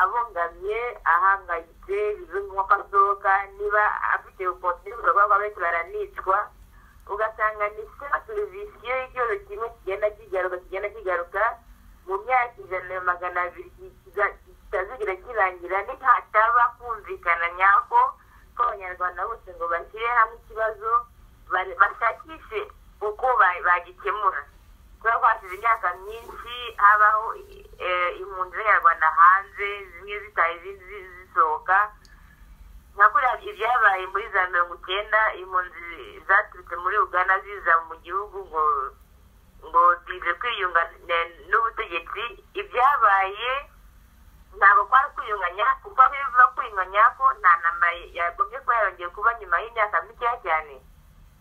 abongamye ahangayitse bizungu akasohoka, niba afite ubukontineri bw'abagabo benshi baranicwa, ugasanga ni televiziyo y'igihugu kimwe kigenda kigaruka mu myaka 100-200 kitazigira kirangira, ntihataba kumvikana nyako ko Abanyarwanda bose ngo bashyire hamwe ikibazo bashakishe uko bagikemura. Kubera ko hashize imyaka myinshi habaho impunzi z'Abanyarwanda hanze, zimwe zitaye izindi zisohoka, nka kuriya ibyabaye muri za 90, impunzi zaturutse muri Uganda ziza mu gihugu ngo zize kwiyunga n'ubutegetsi. Ibyabaye ntabwo kwari kwiyunganya, kuko bivuga kwiyunganya ko nta nama yagombye kuba yarongeye kuba nyuma y'imyaka mikeya cyane,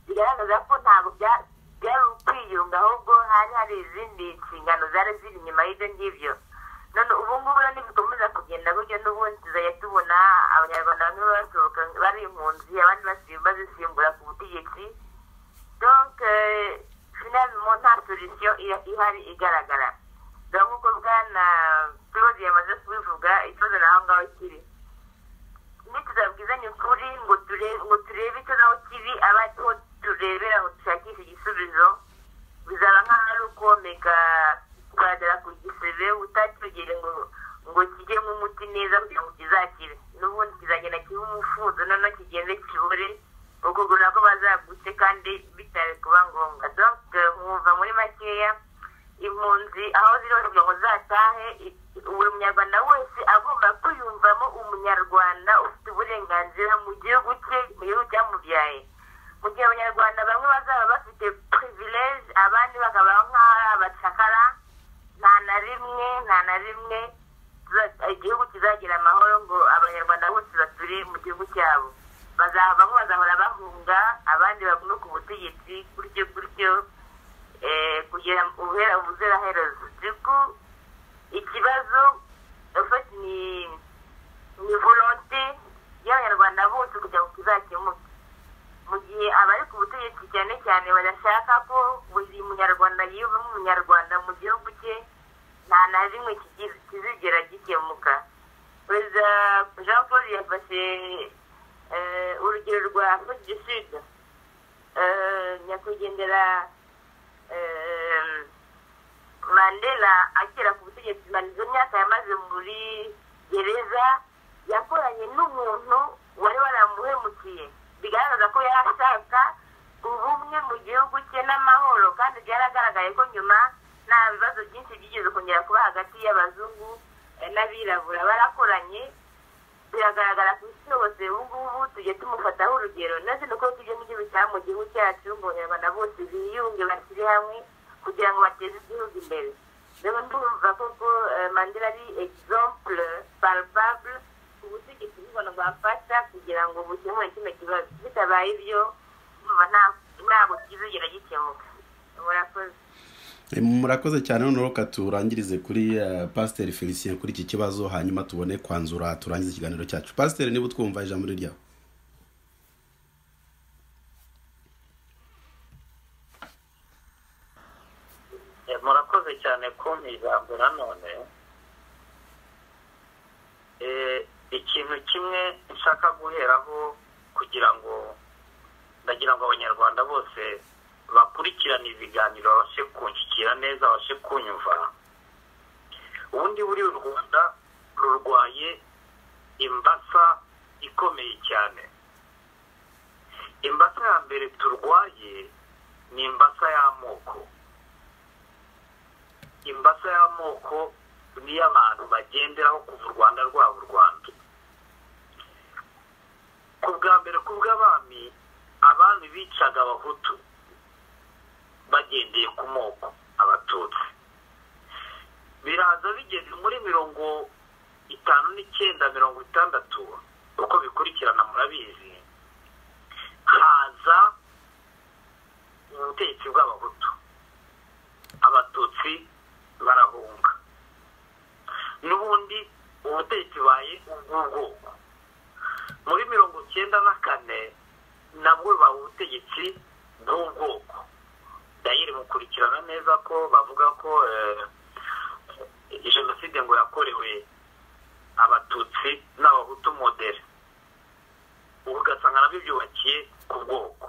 bigaragaza ko ntabwo byari ukwiyunga, ahubwo hari izindi nshingano zari ziri inyuma y'ibyo ngibyo. none ubu ngubu nibikomeza kugenda gutyo n'ubundi tuzajya tubona abanyarwanda bamwe basohoka bari impunzi abandi bazisimbura ku butegetsi. Donc finalement nta solution ihari igaragara. Donc uko bwana Claude yamaze kubivuga ikibazo naho ngaho kiri, nituzabwizanye ukuri ngo turebe icyo naho kiri abariho turebera ngo dushakishe igisubizo, bizaba nk'aho ari ukomeka kugaragara ku gisebe utatugere ngo kijye nk'umuti neza kugira ngo kizakire, n'ubundi kizagenda kiba umufunzo noneho kigende kibure ukugura ko bazagutse kandi bitari kuba ngombwa. Donc nkumva muri makeya impunzi aho ziri kugira ngo zatahe, buri munyarwanda wese agomba kwiyumvamo umunyarwanda ufite uburenganzira mu gihugu cye, mu gihugu cyamubyaye. Mu gihe abanyarwanda bamwe bazaba bafite privilege abandi bakaba nk'ari abacakara, nta na rimwe igihugu kizagira amahoro ngo abanyarwanda bose baturi mu gihugu cyabo. Bamwe bazahora bahunga, abandi bagume ku butegetsi gutyo kugira uhera ubuziraherezo. Ikibazo ni volonte y'abanyarwanda bose kugira ngo kizakemuke. Mu gihe abari ku butegetsi cyane cyane badashaka ko buri munyarwanda yiyumvamo umunyarwanda mu gihugu cye, nta na rimwe kizigera gikemuka. Perezida Jean Paul yafashe urugero rwa Afrique du Sud, nyakwigendera Mandela akira ku butegetsi, izo myaka yamaze muri gereza, yakoranye n'umuntu wari waramuhemukiye, bigaragaza ko yarashaka ubumwe mu gihugu cye n'amahoro, kandi byaragaragaye ko nyuma nta bibazo byinshi byigeze kongera kuba hagati y'abazungu n'abirabura. Barakoranye, biragaragara ku isi hose. Ubu ngubu tujye tumufataho urugero, ndetse nuko tujye mu gihugu mu gihugu cyacu ngo abanyarwanda bose biyunge bashyire hamwe kugira ngo bateze igihugu imbere. Rero ndumva koko Mandela ari exemple palpable ku butegetsi bw'u bwafasha kugira ngo bukemure kino kibazo. Bitabaye ibyo ntabwo kizigera gikemuka. Murakoze. Murakoze cyane. Noneho turangirize kuri Pasteur Felicien kuri iki kibazo, hanyuma tubone kwanzura turangize ikiganiro cyacu. Pasteur, niba twumva ijambo ryawe. Murakoze cyane kumpa ijambo nanone. Ikintu kimwe nshaka guheraho kugira ngo ndagira ngo abanyarwanda bose bakurikirana ibiganiro babashe kunshyikira neza, babashe kunyumva. Ubundi buri u Rwanda rurwaye imbasa ikomeye cyane. Imbasa ya mbere turwaye ni imbasa y'amoko. Imbasa y'amoko ni abantu bagenderaho kuva u Rwanda rwaba u Rwanda. Ku bwa mbere, ku bw'abami, abami bicaga abahutu bagendeye ku moko, abatutsi. Biraza bigeze muri 59, 60 uko bikurikirana murabizi, haza ubutegetsi bw'abahutu, abatutsi barahunga. N'ubundi ubutegetsi baye ubw'ubwoko. Muri 94 nabwo ba ubutegetsi bw'ubwoko. Dayiri mukurikirana neza ko bavuga ko jenoside ngo yakorewe abatutsi n'abahutu modere. Ugasanga nabyo byubakiye ku bwoko.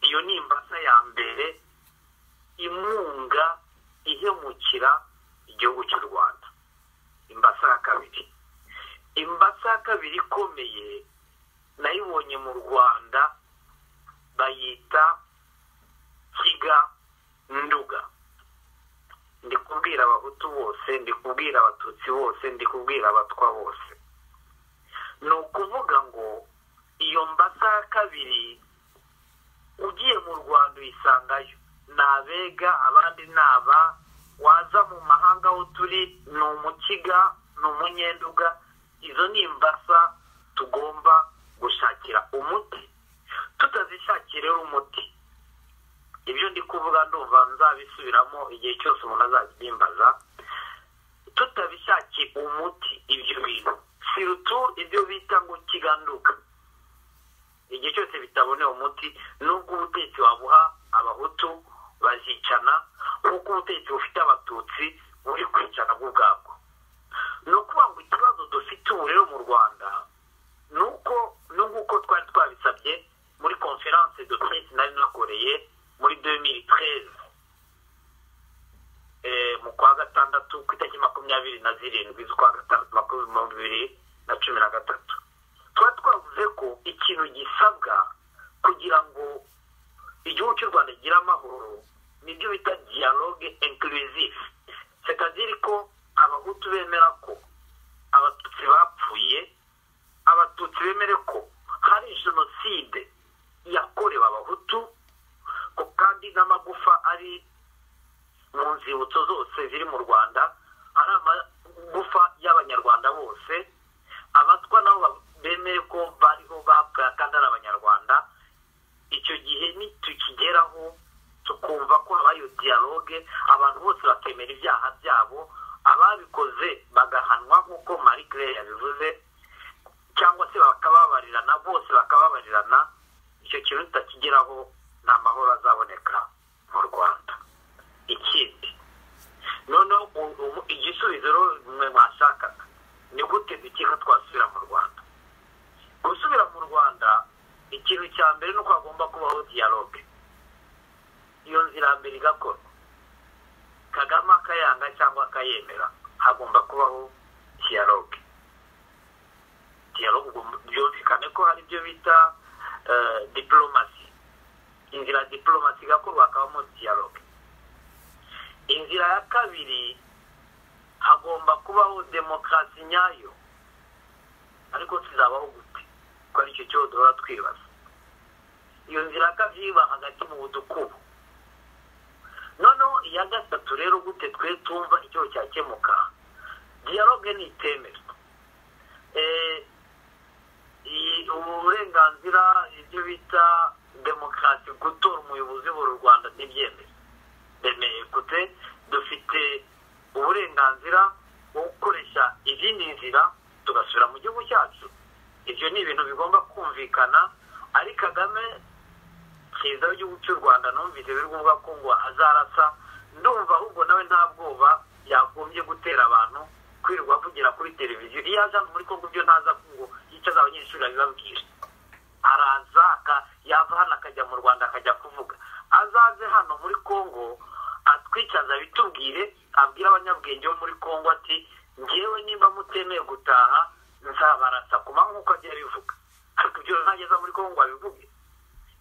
Iyo ni imbasa ya mbere imunga ihemukira igihugu cy'u Rwanda. Imbasa ya kabiri. Imbasa ya kabiri ikomeye nayibonye mu Rwanda, bayita Kiga Nduga. Ndi kubwira abahutu bose, ndi kubwira abatutsi bose, ndi kubwira abatwa bose. Ni ukuvuga ngo iyo mbasa ya kabiri ugiye mu Rwanda uyisangayo. Nabega, abandi naba, waza mu mahanga aho turi ni umukiga, ni umunyenduga. Izo ni imbasa tugomba gushakira umuti. Tutazishakira umuti, ibyo ndi kuvuga ndumva nzabisubiramo igihe cyose umuntu azabimbaza. Tutabishakiye umuti ibyo bintu, sirutu ibyo bita ngo kiganduka, igihe cyose bitaboneye umuti, nubwo ubutegetsi wabuha abahutu bazicana, nk'uko ubutegetsi bufite abatutsi buri kwicana bw'ubwabwo. Ni ukuvuga ngo ikibazo dufite ubu rero mu Rwanda nuko twari twabisabye muri conference de presse nari nakoreye muri 2013 mu kwa gatandatu ku itariki 27 z'ukwa gatandatu 2013. Twari twavuze ko ikintu gisabwa kugira ngo igihugu cy'u Rwanda gire amahoro nibyo bita dialogue inclusive, c'est-à-dire ko abahutu bemera ko abatutsi bapfuye, abatutsi bemere ko hari jenoside yakorewe abahutu, ko kandi n'amagufa ari mu nzibutso zose ziri mu Rwanda, ari amagufa y'abanyarwanda bose. Abatwa nabo bose bakababarirana, icyo kintu tutakigeraho nta mahoro azaboneka mu Rwanda. Ikindi noneho igisubizo mwe mwashakaga ni gute dukeka twasubira mu Rwanda. Gusubira mu Rwanda, ikintu cya mbere nuko hagomba kubaho dialogue. Iyo nzira mbere igakorwa, Kagame akayanga cyangwa akayemera, hagomba kubaho dialogue. Byumvikane ko hari ibyo bita diplomasi. Inzira diplomasi igakorwa hakabamo dialogue. Inzira ya kabiri, hagomba kubaho demokarasi nyayo, ariko kizabaho gute? Ko ari cyo cyo duhora twibaza. Iyo nzira ya kabiri iba hagati mu budukubo. Noneho iya gatatu rero gute twe tumva icyo cyakemuka? Dialogue ni itemerwa. Uburenganzira, ibyo bita demokarasi, gutora umuyobozi w'u Rwanda ntibyemeye. Bemeye gute? Dufite uburenganzira bwo gukoresha izindi nzira tugasubira mu gihugu cyacu. Ibyo ni ibintu bigomba kumvikana. Ari Kagame kiza w'igihugu cy'u Rwanda numvise biri kuvuga ko ngo azarasa. Ndumva ahubwo nawe nta bwoba yagombye gutera abantu kwirirwa avugira kuri televiziyo. Iyo aza muri Kongo byo ntaza ngo yicaza abanyeshuri abibabwira. Araza yava hano akajya mu Rwanda akajya kuvuga. Azaze hano muri Kongo atwicaza bitubwire, abwira abanyabwenge bo muri Kongo ati ngewe nimba mutemeye gutaha nzabarasa kuma nk'uko agiye bivuga. Ariko ibyo ntageza muri Kongo abivuge.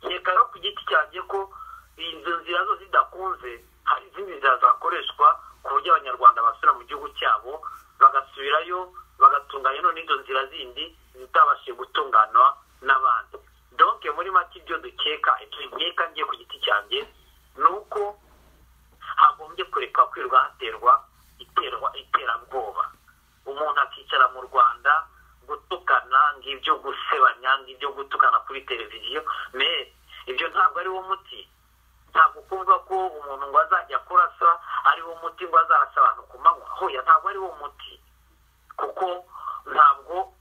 Yeka rero ku giti cyanjye ko izo nzira zo zidakunze, hari izindi nzira zakoreshwa ku buryo abanyarwanda basubira mu gihugu cyabo bagasubirayo bagatunganya none izo nzira zindi zitabashije gutunganwa n'abandi. Donc muri make ibyo dukeka, nkeka ngiye ku giti cyanjye nuko hagombye kureka kwirwa haterwa iterabwoba. Umuntu akicara mu Rwanda gutukana, ngibyo gusebanya, ngibyo gutukana kuri televiziyo. Ibyo ntabwo ari wo muti. Ntabwo kuvuga ko umuntu ngo azajya kurasa ari wo muti, ngo azarasa abantu ku manywa. Hoya, ntabwo ari wo muti, kuko ntabwo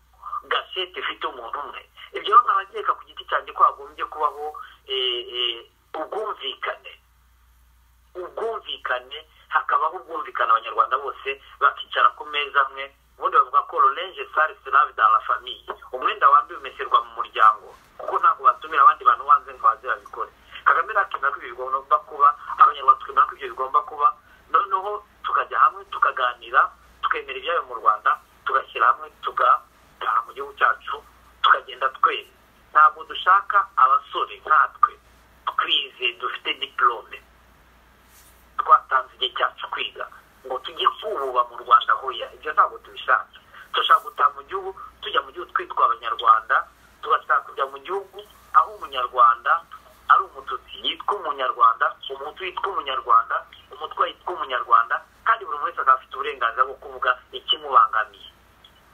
gasete ifite umuntu umwe. Ibyo nkabakeka ku giti cyanjye ko hagombye kubaho ubwumvikane, hakabaho ubwumvikane, abanyarwanda bose bakicara ku meza amwe. Ubundi bavuga ko l'orange sale se lave dans la famille. Umwenda wambaye umeserwa mu muryango, kuko ntabwo batumira abandi bantu wanze ngo baze babikore. Kagame nakemera ko ibyo bigomba kuba, abanyarwanda tukemera ko ibyo bigomba kuba. Noneho tukajya hamwe tukaganira, tukemera ibyayo mu Rwanda, tugashyira hamwe tugataha mu gihugu cyacu, tukagenda twese. Ntabwo dushaka abasore nkatwe twize, dufite diplome, twatanze igihe cyacu kwiga, ngo tujye kububa mu Rwanda. Hoya, ibyo ntabwo tubishaka. Dushaka gutaha mu gihugu, tujya mu gihugu twitwa abanyarwanda, tugashaka kujya mu gihugu aho umunyarwanda ari umututsi yitwa umunyarwanda, umuhutu yitwa umunyarwanda, umutwa yitwa umunyarwanda, kandi buri wese afite uburenganzira bwo kuvuga ikimubangamiye.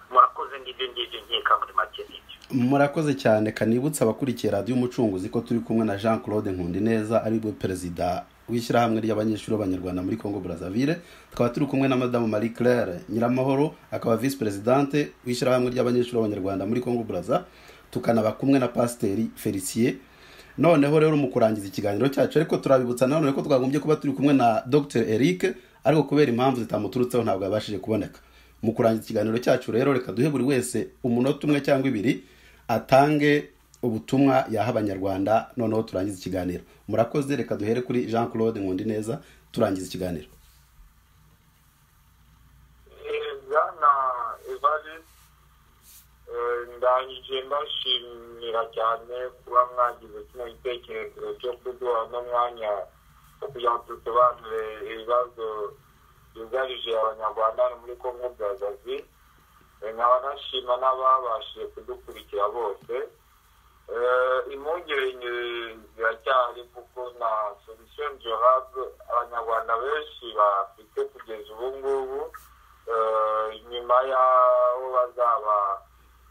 Murakoze, ngibyo nkeka muri make n'ibyo. Murakoze cyane. Kanibutsa abakurikiye Radio Umucunguzi ko turi kumwe na Jean Claude Nkundineza, ari we perezida w'ishyirahamwe ry'abanyeshuri b'abanyarwanda muri Congo Brazzaville. Tukaba turi kumwe na Madame Marie Claire Nyiramahoro, akaba vice presidente w'ishyirahamwe ry'abanyeshuri b'abanyarwanda muri Congo Brazza. Tukanaba kumwe na Pasiteri Felicien. Noneho rero mu kurangiza ikiganiro cyacu, ariko turabibutsa none ko twagombye kuba turi kumwe na Dr Eric, ariko kubera impamvu zitamuturutseho ntabwo yabashije kuboneka. Mu kurangiza ikiganiro cyacu rero, reka duhe buri wese umunota umwe cyangwa ibiri atange ubutumwa yaha abanyarwanda, noneho turangiza ikiganiro. Murakoze. Reka duhere kuri Jean Claude Nkundineza turangiza ikiganiro. Bwana Evariste, ndangije mbashimira cyane kuba mwagize kino gitekerezo cyo kuduha n'umwanya wo kugira ngo dusobanure ibibazo byugarije abanyarwanda muri Congo Brazzaville. Nkaba nashima n'ababashije kudukurikira bose. Impungenge ziracyari kuko na solution durable abanyarwanda benshi bafite kugeza ubu ngubu, nyuma y'aho bazaba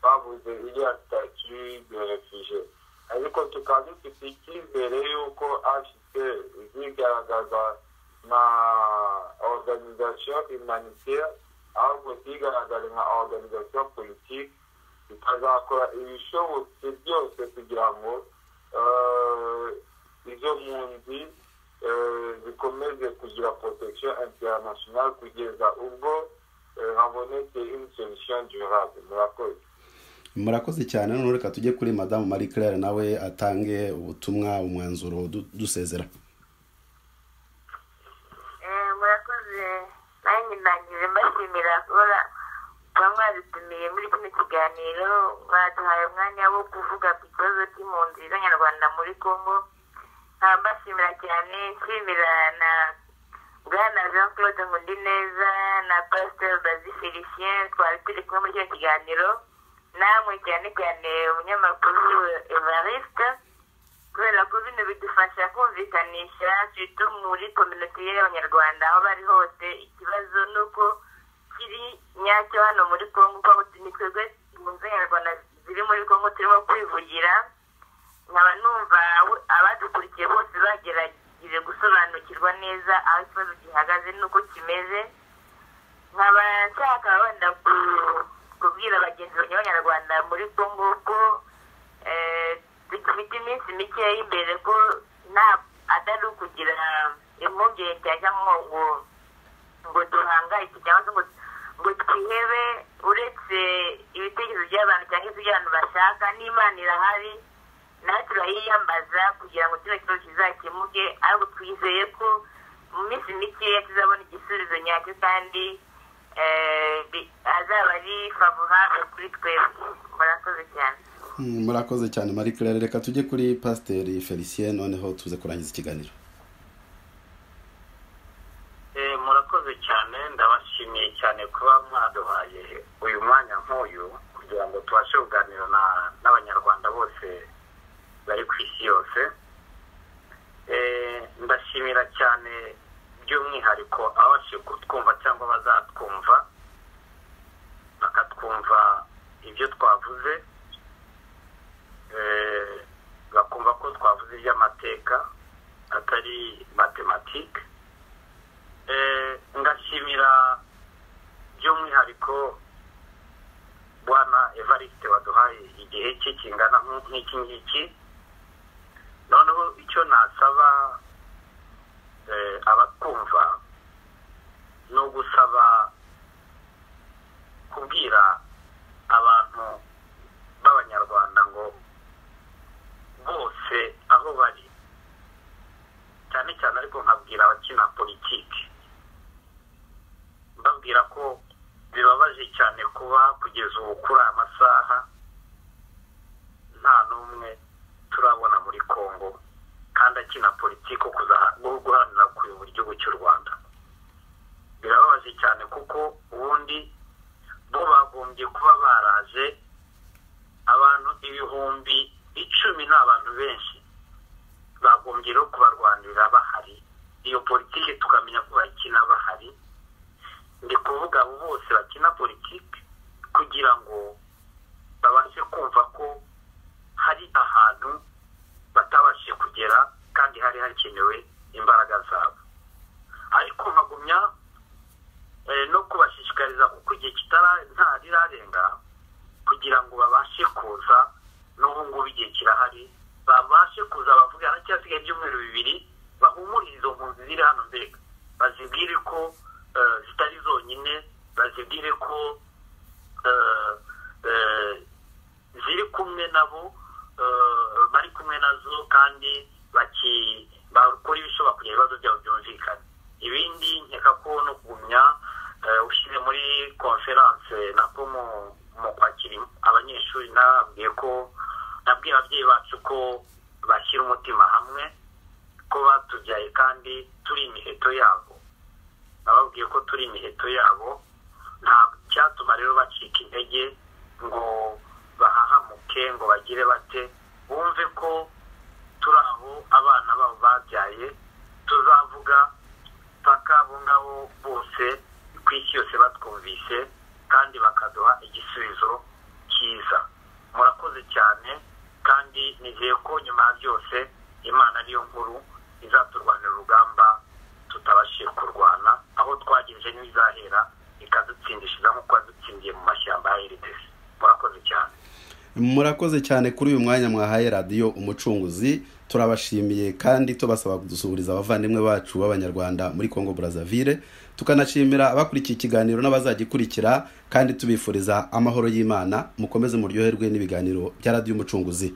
babuze iriya statut de réfugié. Ariko tukaba dufite icyizere yuko afite zigaragaza na organisation humanitaire, ahubwo zigaragaza nka organisation politique tukazakora ibishobotse byose kugira ngo izo mpunzi zikomeze kugira protection international kugeza ubwo habonetse une solution durable. Murakoze cyane. None reka tujye kuri Madame Marie Claire nawe atange ubutumwa umwanzuro dusezera. Murakoze. Nanjye ndangije mbashimira kubona mwadutumiye muri kino kiganiro, mwaduhaye umwanya wo kuvuga ku kibazo cy'impunzi z'Abanyarwanda muri Congo. Mbashimira cyane, nshimira na Bwana Jean Claude Nkundineza na Pasteur Bazi Felicien twari turi kumwe muri kino kiganiro, namwe cyane cyane umunyamakuru Evariste, kubera ko bino bidufasha kumvikanisha surtout muri community y'Abanyarwanda aho bari hose ikibazo nuko kiri nyacyo hano muri Congo, kuko ni twebwe impunzi z'Abanyarwanda ziri muri Congo turimo kwivugira. Nkaba numva abadukurikiye bose bagerageje gusobanukirwa neza aho ikibazo gihagaze nuko kimeze. Nkaba nshaka wenda kubwira bagenzi b'Abanyarwanda muri Congo ko dufite iminsi mikeya imbere, ko atari ukugira impungenge cyangwa ngo duhangayike cyangwa se ngo twihebe. Uretse ibitekerezo by'abantu cyangwa se iby'abantu bashaka, n'Imana irahari nawe turayiyambaza kugira ngo kino kibazo kizakemuke, ariko twizeye ko mu minsi mikeya tuzabona igisubizo nyacyo kandi azaba ari favorable kuri twebwe. Murakoze cyane. Murakoze cyane Marie Claire. Reka tujye kuri Pasteur Felicien noneho tuze kurangiza ikiganiro. Murakoze cyane, ndabashimiye cyane kuba mwaduhaye uyu mwanya nk'uyu kugira ngo tubashe kuganira n'Abanyarwanda bose bari ku isi yose. Ndashimira cyane by'umwihariko abashe kutwumva cyangwa bazatwumva bakatwumva ibyo twavuze, bakumva ko twavuze iby'amateka atari matematike. Ngashimira by'umwihariko Bwana Evariste waduhaye igihe cye kingana nk'iki ngiki. Noneho icyo nasaba abatwumva ni ugusaba kubwira abantu b'Abanyarwanda ngo bose aho bari, cyane cyane ariko nkabwira abakina politiki, mbabwira ko bibabaje cyane kuba kugeza ubu kuri aya masaha nta n'umwe turabona muri Congo kandi akina politiki guharanira kuyobora igihugu cy'u Rwanda. Birababaje cyane kuko ubundi bo bagombye kuba baraje, abantu 10,000 ni abantu benshi, bagombye rero kubarwanirira bahari, iyo politiki tukamenya ko bakina bahari. Ndi kuvuga abo bose bakina politiki kugira ngo babashe kumva ko hari ahantu batabashe kugera kandi hari hakenewe imbaraga zabo. Ariko nkagumya no kubashishikariza kuko igihe ntararenga kugira ngo babashe kuza, n'ubu ngubu igihe kirahari, babashe kuza bavuga haracyasigaye ibyumweru 2 bahumurize izo mpunzi ziri hano, mbega bazibwire ko zitari zonyine, bazibwire ko ziri kumwe nabo, bari kumwe nazo, kandi bakora ibishoboka kugira ibibazo byabo byumvikane. Ibindi nkeka ko no kugumya ushyire muri conference nako mu kwakira abanyeshuri, nabwiye ababyeyi bacu ko bashyira umutima hamwe, ko batubyaye kandi turi imiheto yabo. Nababwiye ko turi imiheto yabo, nta cyatuma rero bacika intege ngo bahahamuke ngo bagire bate. Bumve ko turi aho abana babo babyaye, tuzavuga paka abo ngabo bose ku isi yose batwumvise kandi bakaduha igisubizo cyiza. Murakoze cyane, kandi nizeye ko nyuma ya byose Imana ariyo nkuru izaturwanira urugamba tutabashije kurwana, aho twagejeje n'izahera ikadutsindishiriza nk'uko yadutsindiye mu mashyamba ya RDC. Murakoze cyane. murakoze cyane kuri uyu mwanya mwahaye radio Umucunguzi. Turabashimiye kandi tubasaba kudusuhuriza abavandimwe bacu b'Abanyarwanda muri Congo Brazzaville, tukanashimira abakurikiye ikiganiro n'abazagikurikira kandi tubifuriza amahoro y'Imana. Mukomeze muryoherwe n'ibiganiro bya radio Umucunguzi.